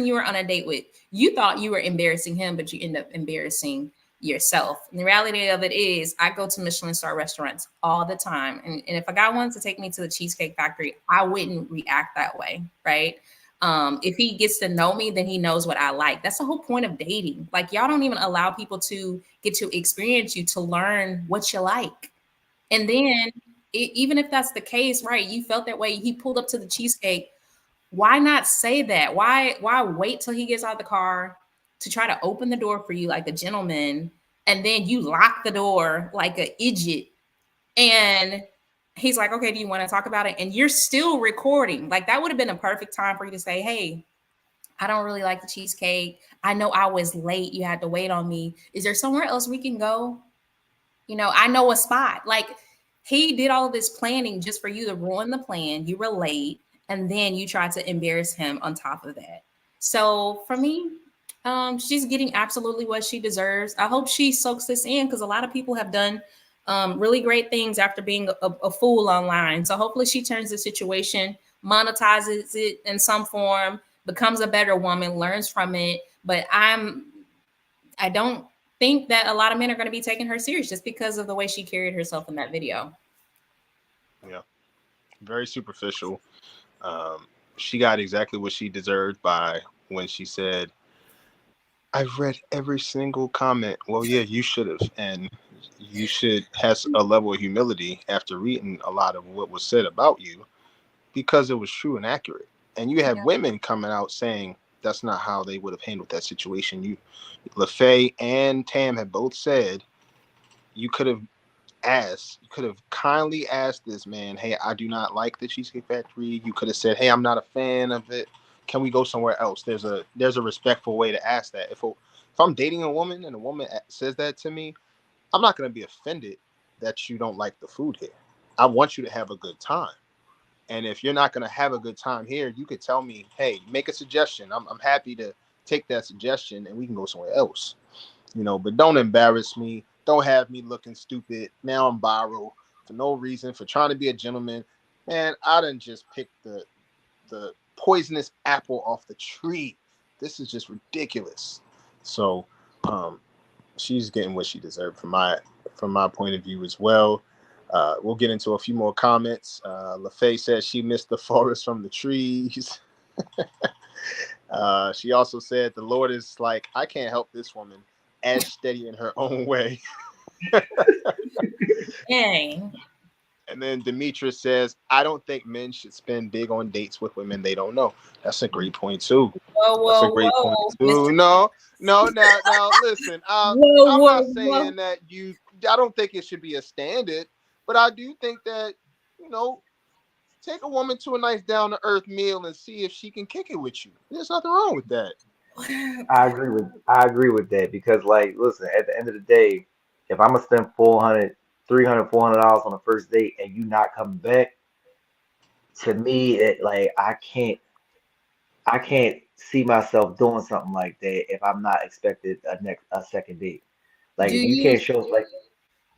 you were on a date with. You thought you were embarrassing him, but you end up embarrassing yourself. And the reality of it is, I go to Michelin star restaurants all the time. And if a guy wanted to take me to the Cheesecake Factory, I wouldn't react that way, right? If he gets to know me, then he knows what I like. That's the whole point of dating. Like, y'all don't even allow people to get to experience you, to learn what you like. And then even if that's the case, right, you felt that way, he pulled up to the cheesecake, why not say that? Why wait till he gets out of the car to try to open the door for you like a gentleman, and then you lock the door like an idiot, and he's like, okay, do you want to talk about it? And you're still recording. Like, that would have been a perfect time for you to say, hey, I don't really like the cheesecake. I know I was late. You had to wait on me. Is there somewhere else we can go? You know, I know a spot. Like, he did all of this planning just for you to ruin the plan. You were late, and then you tried to embarrass him on top of that. So for me, she's getting absolutely what she deserves. I hope she soaks this in, because a lot of people have done really great things after being a fool online. So hopefully she turns the situation, monetizes it in some form, becomes a better woman, learns from it. But I don't think that a lot of men are going to be taking her serious just because of the way she carried herself in that video. Yeah, very superficial. She got exactly what she deserved by when she said, I've read every single comment. Well, yeah, you should have. And you should have a level of humility after reading a lot of what was said about you, because it was true and accurate. And you have women coming out saying that's not how they would have handled that situation. LaFay and Tam have both said you could have kindly asked this man, hey, I do not like the Cheesecake Factory. You could have said, hey, I'm not a fan of it. Can we go somewhere else? There's a respectful way to ask that. If I'm dating a woman and a woman says that to me, I'm not going to be offended that you don't like the food here. I want you to have a good time. And if you're not going to have a good time here, you could tell me, hey, make a suggestion. I'm happy to take that suggestion and we can go somewhere else. You know, but don't embarrass me. Don't have me looking stupid. Now I'm viral for no reason, for trying to be a gentleman. Man, I done just picked the poisonous apple off the tree. This is just ridiculous. So she's getting what she deserved from my point of view as well. We'll get into a few more comments. LaFay says she missed the forest from the trees. She also said the Lord is like, I can't help this woman, as steady in her own way. Dang. And then Demetrius says, I don't think men should spend big on dates with women they don't know. That's a great point too. That's a great point too. No, now listen. I'm not saying that I don't think it should be a standard, but I do think that, you know, Take a woman to a nice down to earth meal and see if she can kick it with you. There's nothing wrong with that. I agree with that because like listen, at the end of the day, if I'm gonna spend 400, 300, $400 on a first date and you not coming back, to me it like I can't see myself doing something like that if I'm not expected a second date. Like Do if you you can't show like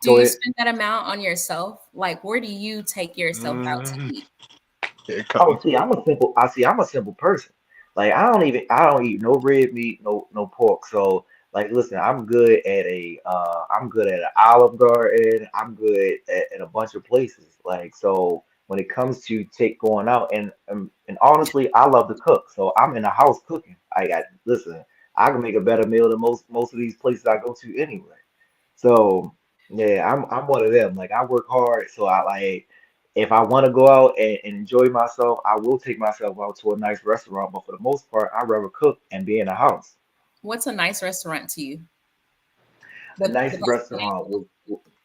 do go you ahead. spend that amount on yourself? Like, where do you take yourself out to eat? Here it Oh, comes. see, I'm a simple person. Like I don't eat no red meat, no pork. So like listen, I'm good at an Olive Garden. I'm good at a bunch of places. Like so when it comes to take going out and honestly, I love to cook. So I'm in the house cooking. I got listen, I can make a better meal than most of these places I go to anyway. So yeah, I'm one of them. Like I work hard, so I like if I want to go out and enjoy myself, I will take myself out to a nice restaurant. But for the most part, I'd rather cook and be in the house. What's a nice restaurant to you? A The nice best restaurant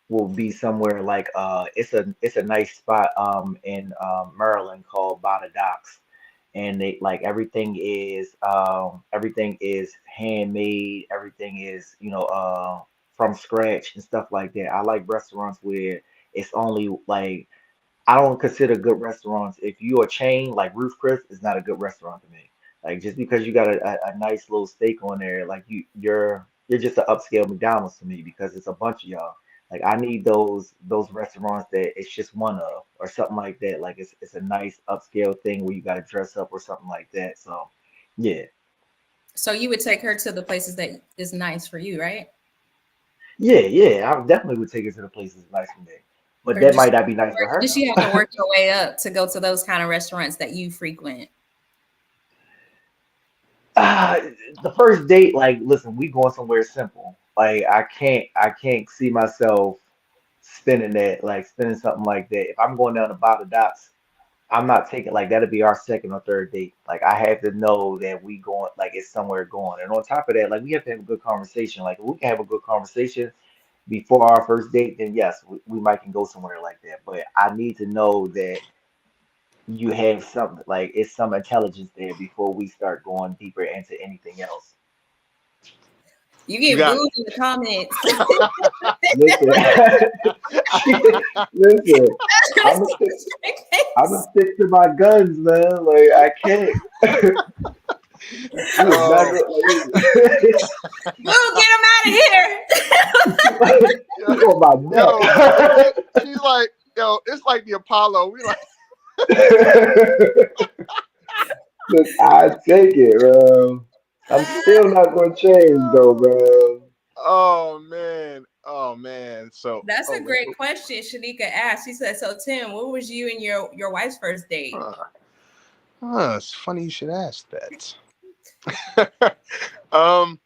will be somewhere like it's a nice spot in Maryland called By the Docks. And they like everything is handmade, everything is, from scratch and stuff like that. I like restaurants where it's only like I don't consider good restaurants. If you're a chain like Ruth Chris, is not a good restaurant to me. Like just because you got a nice little steak on there, like you're just an upscale McDonald's to me because it's a bunch of y'all. Like I need those restaurants that it's just one of or something like that. Like it's a nice upscale thing where you got to dress up or something like that. So yeah, So you would take her to the places that is nice for you, right? yeah. I definitely would take it to the places nice for me, but Or that might not be nice for does her. she have to work her way up to go to those kind of restaurants that you frequent? Uh, the first date, like, listen, we going somewhere simple. Like, I can't see myself spending something like that. If I'm going down to Bottle Dots, I'm not taking like that'll be our second or third date. Like, I have to know that we going like it's somewhere going. And on top of that, like, we have to have a good conversation. Like, if we can have a good conversation before our first date, then yes, we might can go somewhere like that. But I need to know that you have something like it's some intelligence there before we start going deeper into anything else. You You get got booed in the comments. Listen, listen. I'm gonna stick. I'm gonna stick to my guns, man. Like I can't. We is not oh, good. Boo, get him out of here. Like, he on my neck. she's like, yo, it's like the Apollo. We like, Look, I take it, bro. I'm still not gonna change though, bro. oh man. So, That's oh a man, great question. Shanika asked. She said, "So Tim, what was you and your wife's first date?" it's funny you should ask that. um,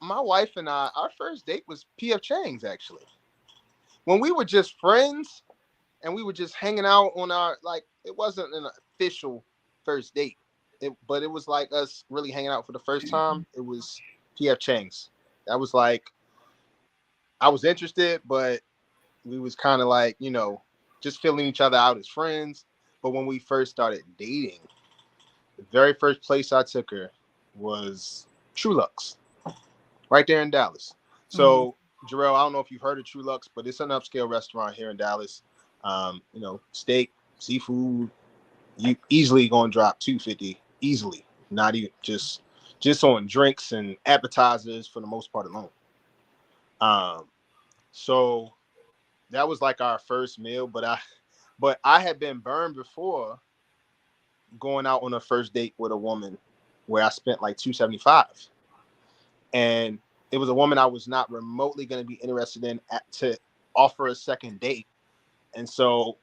my wife and I, our first date was P.F. Chang's actually. When we were just friends and we were just hanging out on our like, it wasn't an official first date. But it was like us really hanging out for the first time. It was P.F. Chang's. That was like I was interested, but we was kind of like, just filling each other out as friends. But when we first started dating, the very first place I took her was True Lux, right there in Dallas. Mhm. So, Jarrell, I don't know if you've heard of True Lux, but it's an upscale restaurant here in Dallas. Steak, seafood, you easily gonna drop 250 easily. Not even just on drinks and appetizers for the most part alone. Um, so that was like our first meal, but I had been burned before going out on a first date with a woman where I spent like 275, and it was a woman I was not remotely going to be interested in to offer a second date, and so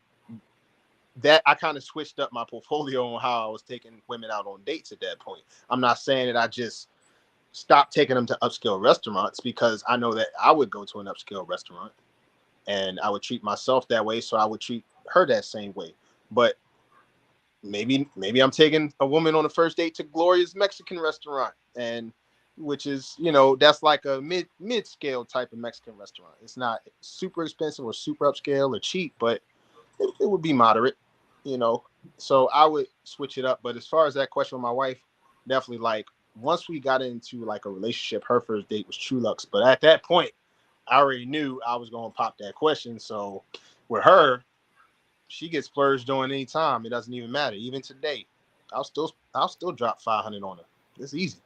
that I kind of switched up my portfolio on how I was taking women out on dates at that point. I'm not saying that I just stopped taking them to upscale restaurants because I know that I would go to an upscale restaurant and I would treat myself that way, so I would treat her that same way. But maybe I'm taking a woman on a first date to Gloria's Mexican restaurant, and which is that's like a mid scale type of Mexican restaurant. It's not super expensive or super upscale or cheap, but it would be moderate. you know, so I would switch it up. But as far as that question with my wife, definitely like once we got into like a relationship, her first date was True Lux. But at that point, I already knew I was gonna pop that question. So with her, she gets splurged on any time. It doesn't even matter. Even today, I'll still drop 500 on her. It's easy.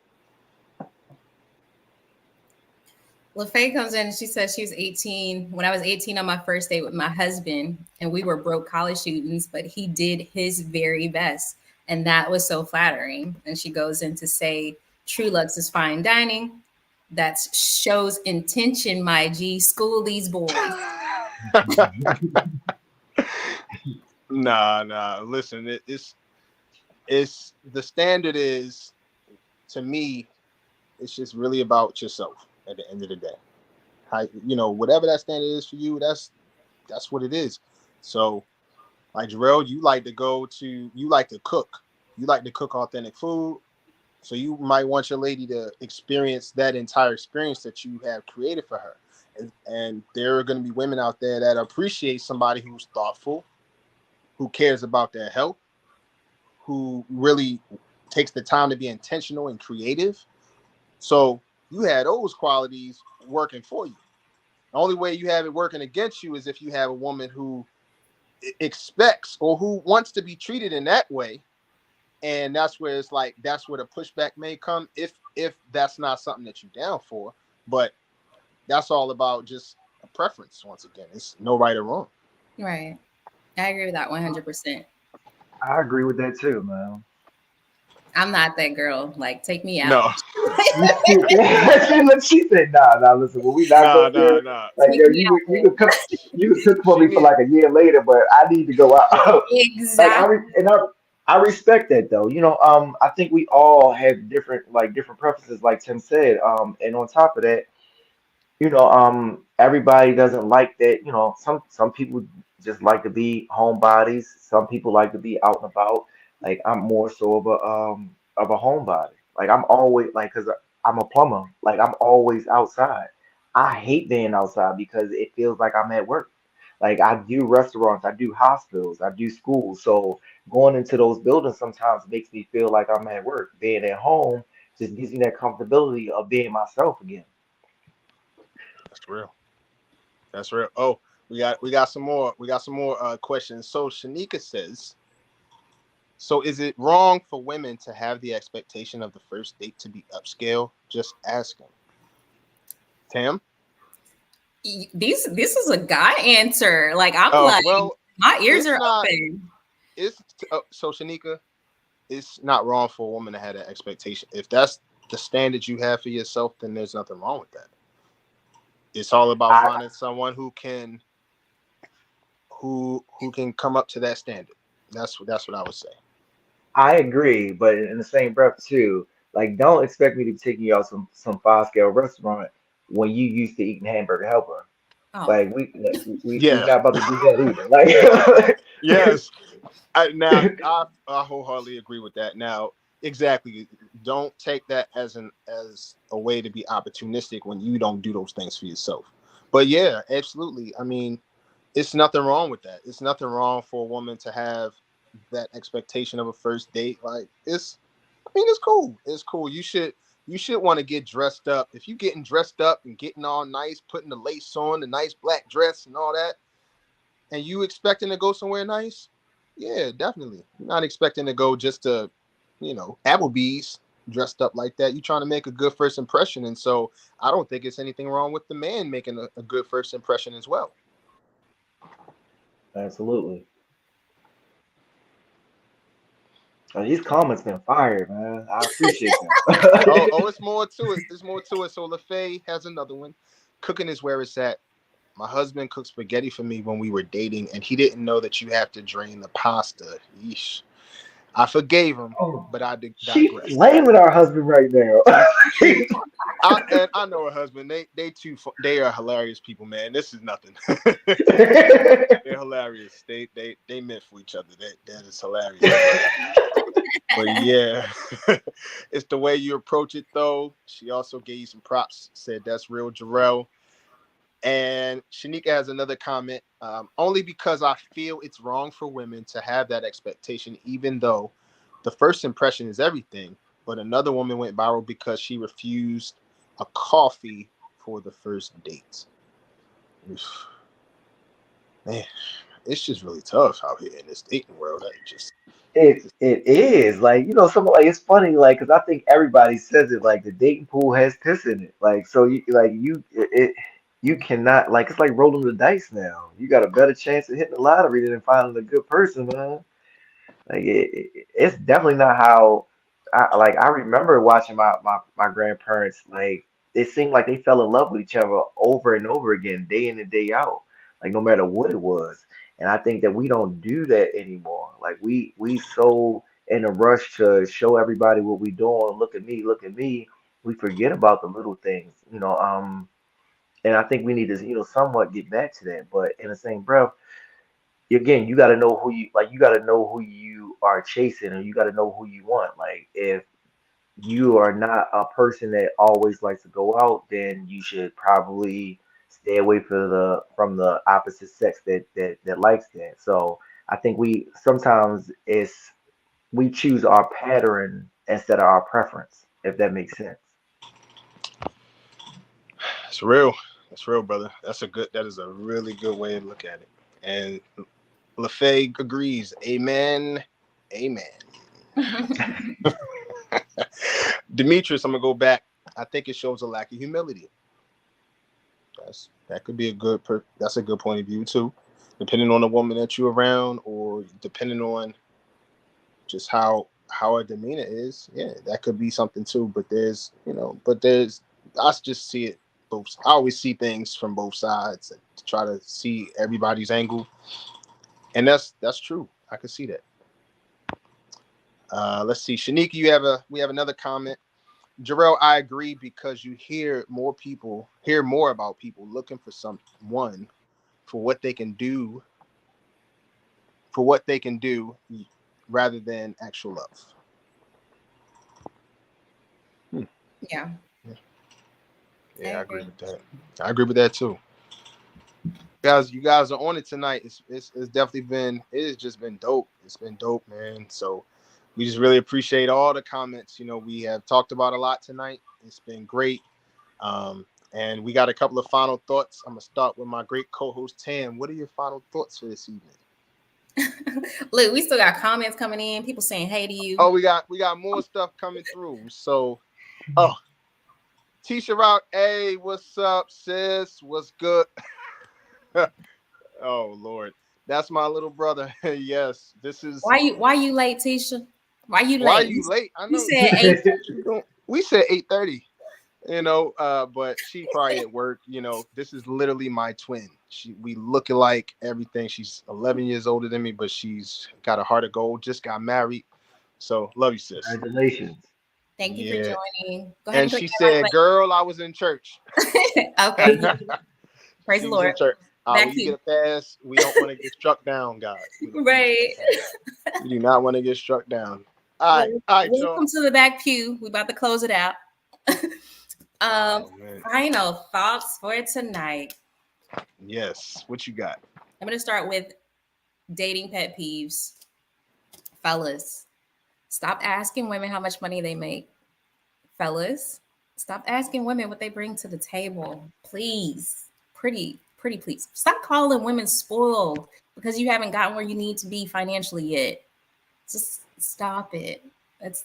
LaFay comes in and she says she was 18 when I was 18 on my first date with my husband, and we were broke college students, but he did his very best. And that was so flattering. And she goes in to say, True Lux is fine dining. That shows intention, my G. School these boys. Nah. Listen, it's the standard is, to me, it's just really about yourself at the end of the day. How, whatever that standard is for you, that's what it is. So, like Jarrell, you like to cook. You like to cook authentic food. So you might want your lady to experience that entire experience that you have created for her. And there are going to be women out there that appreciate somebody who's thoughtful, who cares about their health, who really takes the time to be intentional and creative. So you had those qualities working for you. The only way you have it working against you is if you have a woman who expects or who wants to be treated in that way. And that's where it's like, that's where the pushback may come if that's not something that you're down for. But that's all about just a preference. Once again, it's no right or wrong. Right. I agree with that 100%. I agree with that too, man. I'm not that girl. Like, take me out. No. She said, nah, listen, when we not go there, like, yo, you could cook for me for like a year later, but I need to go out. Exactly. I respect that though. I think we all have different preferences, like Tim said. And on top of that, everybody doesn't like that. Some people just like to be homebodies. Some people like to be out and about. Like I'm more so of a homebody. Like I'm always like, cause I'm a plumber. Like I'm always outside. I hate being outside because it feels like I'm at work. Like I do restaurants, I do hospitals, I do schools. So going into those buildings sometimes makes me feel like I'm at work. Being at home just gives me that comfortability of being myself again. That's real. That's real. Oh, we got some more. We got some more questions. So Shanika says, so is it wrong for women to have the expectation of the first date to be upscale? Just asking. Tam? This is a guy answer. Like I'm well, my ears are open. So Shanika, it's not wrong for a woman to have that expectation. If that's the standard you have for yourself, then there's nothing wrong with that. It's all about finding someone who can come up to that standard. That's what I would say. I agree, but in the same breath too, like don't expect me to be taking you out some 5 scale restaurant when you used to eating hamburger helper. Oh. Like we not about to do that either. Like yes, I wholeheartedly agree with that. Now, exactly, don't take that as a way to be opportunistic when you don't do those things for yourself. But yeah, absolutely. I mean, it's nothing wrong with that. It's nothing wrong for a woman to have that expectation of a first date. Like it's cool. It's cool. You should want to get dressed up. If you getting dressed up and getting all nice, putting the lace on, the nice black dress and all that, and you expecting to go somewhere nice, yeah, definitely. You're not expecting to go just to, Applebee's dressed up like that. You're trying to make a good first impression. And so I don't think it's anything wrong with the man making a good first impression as well. absolutely. These comments been fired, man. I appreciate that. It's more to it. There's more to it. So LaFay has another one. Cooking is where it's at. My husband cooked spaghetti for me when we were dating, and he didn't know that you have to drain the pasta. Yeesh. I forgave him, but I digress. She's blaming our husband right now. I know her husband. They are hilarious people, man. This is nothing. They're hilarious. They meant for each other. That is hilarious. But yeah, it's the way you approach it, though. She also gave you some props. Said that's real, Jarrell. And Shanika has another comment. Only because I feel it's wrong for women to have that expectation, even though the first impression is everything. But another woman went viral because she refused a coffee for the first date. Oof. Man, it's just really tough out here in this dating world. It is like some like it's funny like because I think everybody says it like the dating pool has piss in it like so you cannot like it's like rolling the dice now. You got a better chance of hitting the lottery than finding a good person, man. Like it's definitely not how I remember watching my grandparents like it seemed like they fell in love with each other over and over again, day in and day out, like no matter what it was. And I think that we don't do that anymore. Like we so in a rush to show everybody what we doing. Look at me, look at me. We forget about the little things. And I think we need to somewhat get back to that. But in the same breath again, you got to know who you like. You got to know who you are chasing, and you got to know who you want. Like, if you are not a person that always likes to go out, then you should probably stay away from the opposite sex that likes that. So I think we sometimes we choose our pattern instead of our preference, if that makes sense. It's real. It's real, brother. That is a really good way to look at it. And LaFay agrees. Amen. Amen. Demetrius, I'm gonna go back. I think it shows a lack of humility. That could be that's a good point of view too. Depending on the woman that you're around, or depending on just how her demeanor is, yeah, that could be something too. But I just see it both. I always see things from both sides and try to see everybody's angle, and that's true. I could see that. Let's see, Shanika, we have another comment. Jarrell, I agree because you hear more about people looking for someone for what they can do, rather than actual love. Yeah. Yeah, I agree with that. I agree with that too. You guys are on it tonight. It's definitely it has just been dope. It's been dope, man. So we just really appreciate all the comments. We have talked about a lot tonight. It's been great. And we got a couple of final thoughts. I'm gonna start with my great co-host Tam. What are your final thoughts for this evening? Look, we still got comments coming in. People saying hey to you. Oh, we got more stuff coming through. So, Tisha Rock, hey, what's up, sis? What's good? Oh Lord, that's my little brother. Yes, this is. Why you late, Tisha? Why you late? Why are you late? I know. You said 8:30. We said 8:30. But she probably at work. This is literally my twin. We look alike, everything. She's 11 years older than me, but she's got a heart of gold. Just got married. So love you, sis. Congratulations. Thank you for joining. Go And ahead she said, "Girl, I was in church." Okay. Praise the Lord. When you get a pass, we don't want to get struck down, guys. Right. We do not want to get struck down. All right. Welcome to the back pew. We about to close it out. Final thoughts for tonight. Yes. What you got? I'm going to start with dating pet peeves. Fellas, stop asking women how much money they make. Fellas, stop asking women what they bring to the table. Please. Pretty please. Stop calling women spoiled because you haven't gotten where you need to be financially yet. Just stop it. It's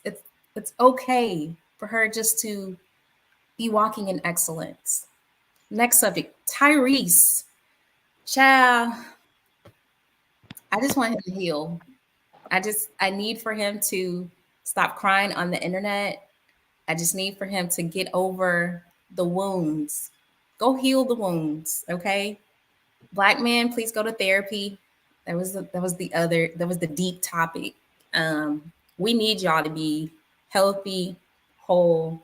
okay for her just to be walking in excellence. Next subject, Tyrese. Child, I just want him to heal. I need for him to stop crying on the internet. I just need for him to get over the wounds. Go heal the wounds, okay? Black men, please go to therapy. That was the deep topic. We need y'all to be healthy, whole,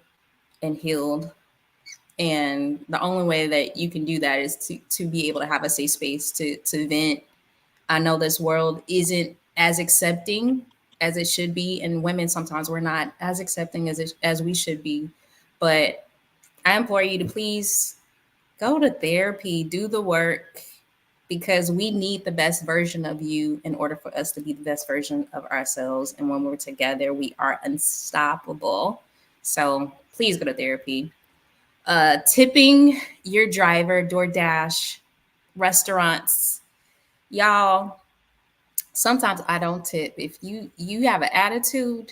and healed. And the only way that you can do that is to be able to have a safe space to vent. I know this world isn't as accepting as it should be, and women sometimes we're not as accepting as we should be. But I implore you to please Go to therapy, do the work, because we need the best version of you in order for us to be the best version of ourselves. And when we're together, we are unstoppable. So please go to therapy. Tipping your driver, DoorDash, restaurants, y'all. Sometimes I don't tip. If you have an attitude,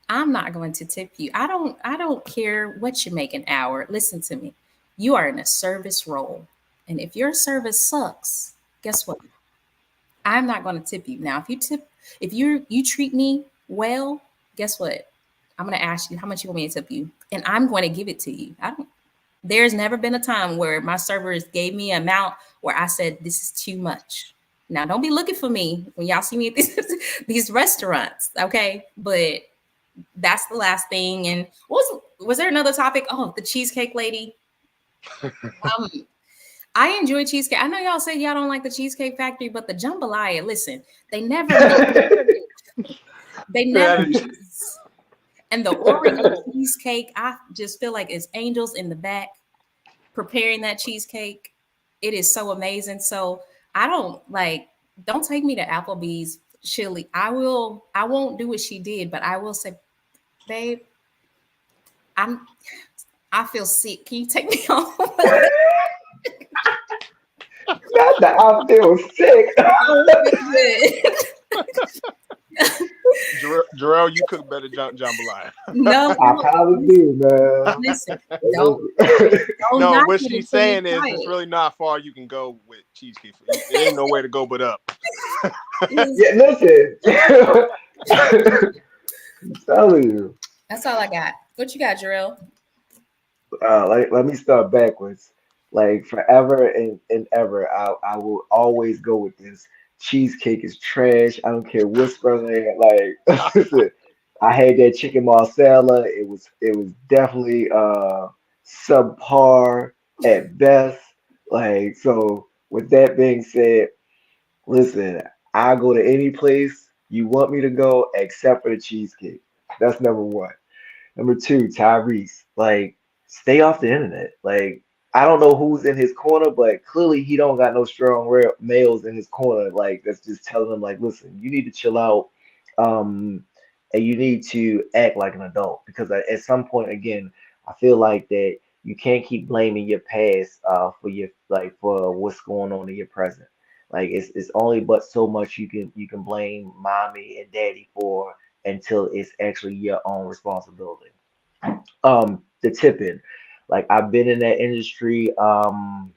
I'm not going to tip you. I don't care what you make an hour. Listen to me. You are in a service role. And if your service sucks, guess what? I'm not going to tip you. Now, if you treat me well, guess what? I'm going to ask you how much you want me to tip you, and I'm going to give it to you. There's never been a time where my servers gave me an amount where I said this is too much. Now, don't be looking for me when y'all see me at these restaurants, okay? But that's the last thing. And was there another topic? Oh, the cheesecake lady. I enjoy cheesecake. I know y'all say y'all don't like the Cheesecake Factory, but the jambalaya, listen, they never they never miss. And the Oreo cheesecake, I just feel like it's angels in the back preparing that cheesecake. It is so amazing. So don't take me to Applebee's chili. I won't do what she did, but I will say, babe, I feel sick. Can you take me home? Not that I feel sick. Jarrell, you cook better jambalaya. No, I probably do, man. Listen, don't No, knock what it she's until you saying is try it's it. really not far you can go with cheesecake. There ain't no way to go but up. Yeah, listen. I'm telling you. That's all I got. What you got, Jarrell? Like, let me start backwards. Like forever and ever, I will always go with this. Cheesecake is trash. I don't care what's on it. Like, listen, I had that chicken marsala. It was definitely subpar at best. Like, so with that being said, listen, I go to any place you want me to go except for the cheesecake. That's number one. Number two, Tyrese. Like, stay off the internet. Like, I don't know who's in his corner, but clearly he don't got no strong males in his corner. Like, that's just telling him, like, listen, you need to chill out, um, and you need to act like an adult. Because at some point, again, I feel like that you can't keep blaming your past, for your like for what's going on in your present. Like, it's only but so much you can blame mommy and daddy for until it's actually your own responsibility. The tipping, like I've been in that industry, and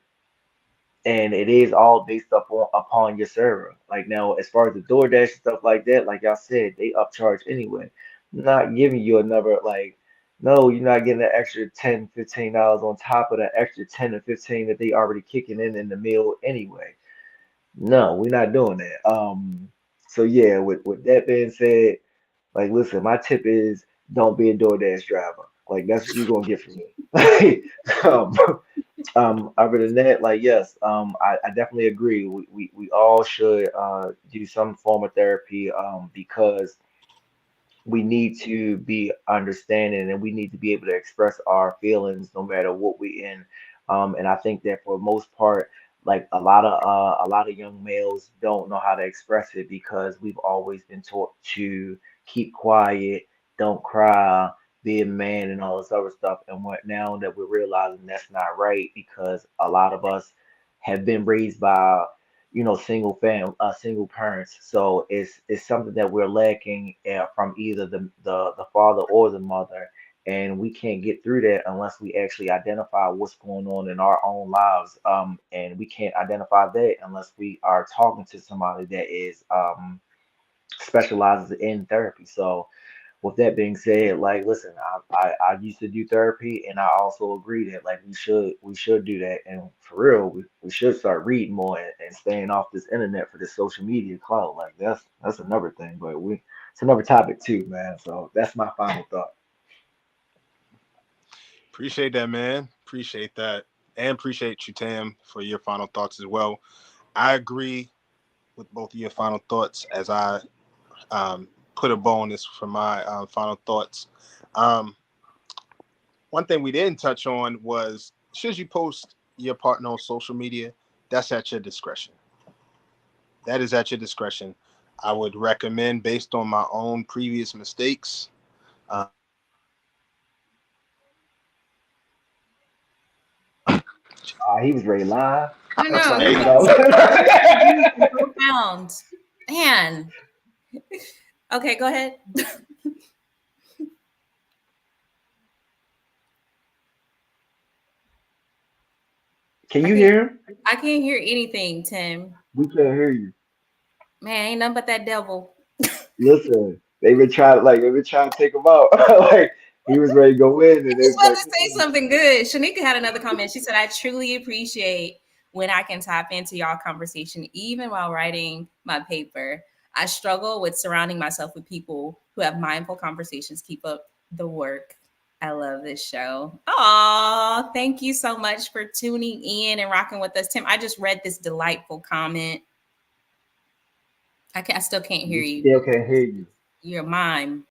it is all based upon your server. Like now, as far as the DoorDash and stuff like that, like y'all said, they upcharge anyway. Not giving you another like, no, you're not getting an extra 10, $15 on top of the extra 10 or 15 that they already kicking in the meal anyway. No, we're not doing that. So yeah, with that being said, like, listen, my tip is don't be a DoorDash driver. Like, that's what you're gonna get from me. um, Other than that, like, yes, I definitely agree. We all should do some form of therapy, because we need to be understanding and we need to be able to express our feelings no matter what we in. And I think that for the most part, like a lot of young males don't know how to express it because we've always been taught to keep quiet, don't cry, be a man, and all this other stuff. And what now that we're realizing that's not right because a lot of us have been raised by single parents. So it's something that we're lacking, from either the father or the mother, and we can't get through that unless we actually identify what's going on in our own lives. And we can't identify that unless we are talking to somebody that is specializes in therapy. So with that being said, like, listen, I used to do therapy, and I also agree that like we should do that, and for real, we should start reading more and staying off this internet for this social media cloud. Like that's another thing, but it's another topic too, man. So that's my final thought. Appreciate that, man. Appreciate that. And appreciate you, Tam, for your final thoughts as well. I agree with both of your final thoughts as I put a bonus for my final thoughts. Um, One thing we didn't touch on was should you post your partner on social media, that's at your discretion. That is at your discretion. I would recommend, based on my own previous mistakes, He was ready live. I know. Hey. Profound. Man. Okay, go ahead. Can you hear him? I can't hear anything, Tim. We can't hear you. Man, ain't nothing but that devil. Listen, they've been trying to take him out. Like he was ready to go in, and I they was was about like, to say something good. Shanika had another comment. She said, I truly appreciate when I can tap into y'all conversation, even while writing my paper. I struggle with surrounding myself with people who have mindful conversations. Keep up the work. I love this show. Aw, thank you so much for tuning in and rocking with us. Tim, I just read this delightful comment. I still can't hear you. Still can't hear you. You're a mime.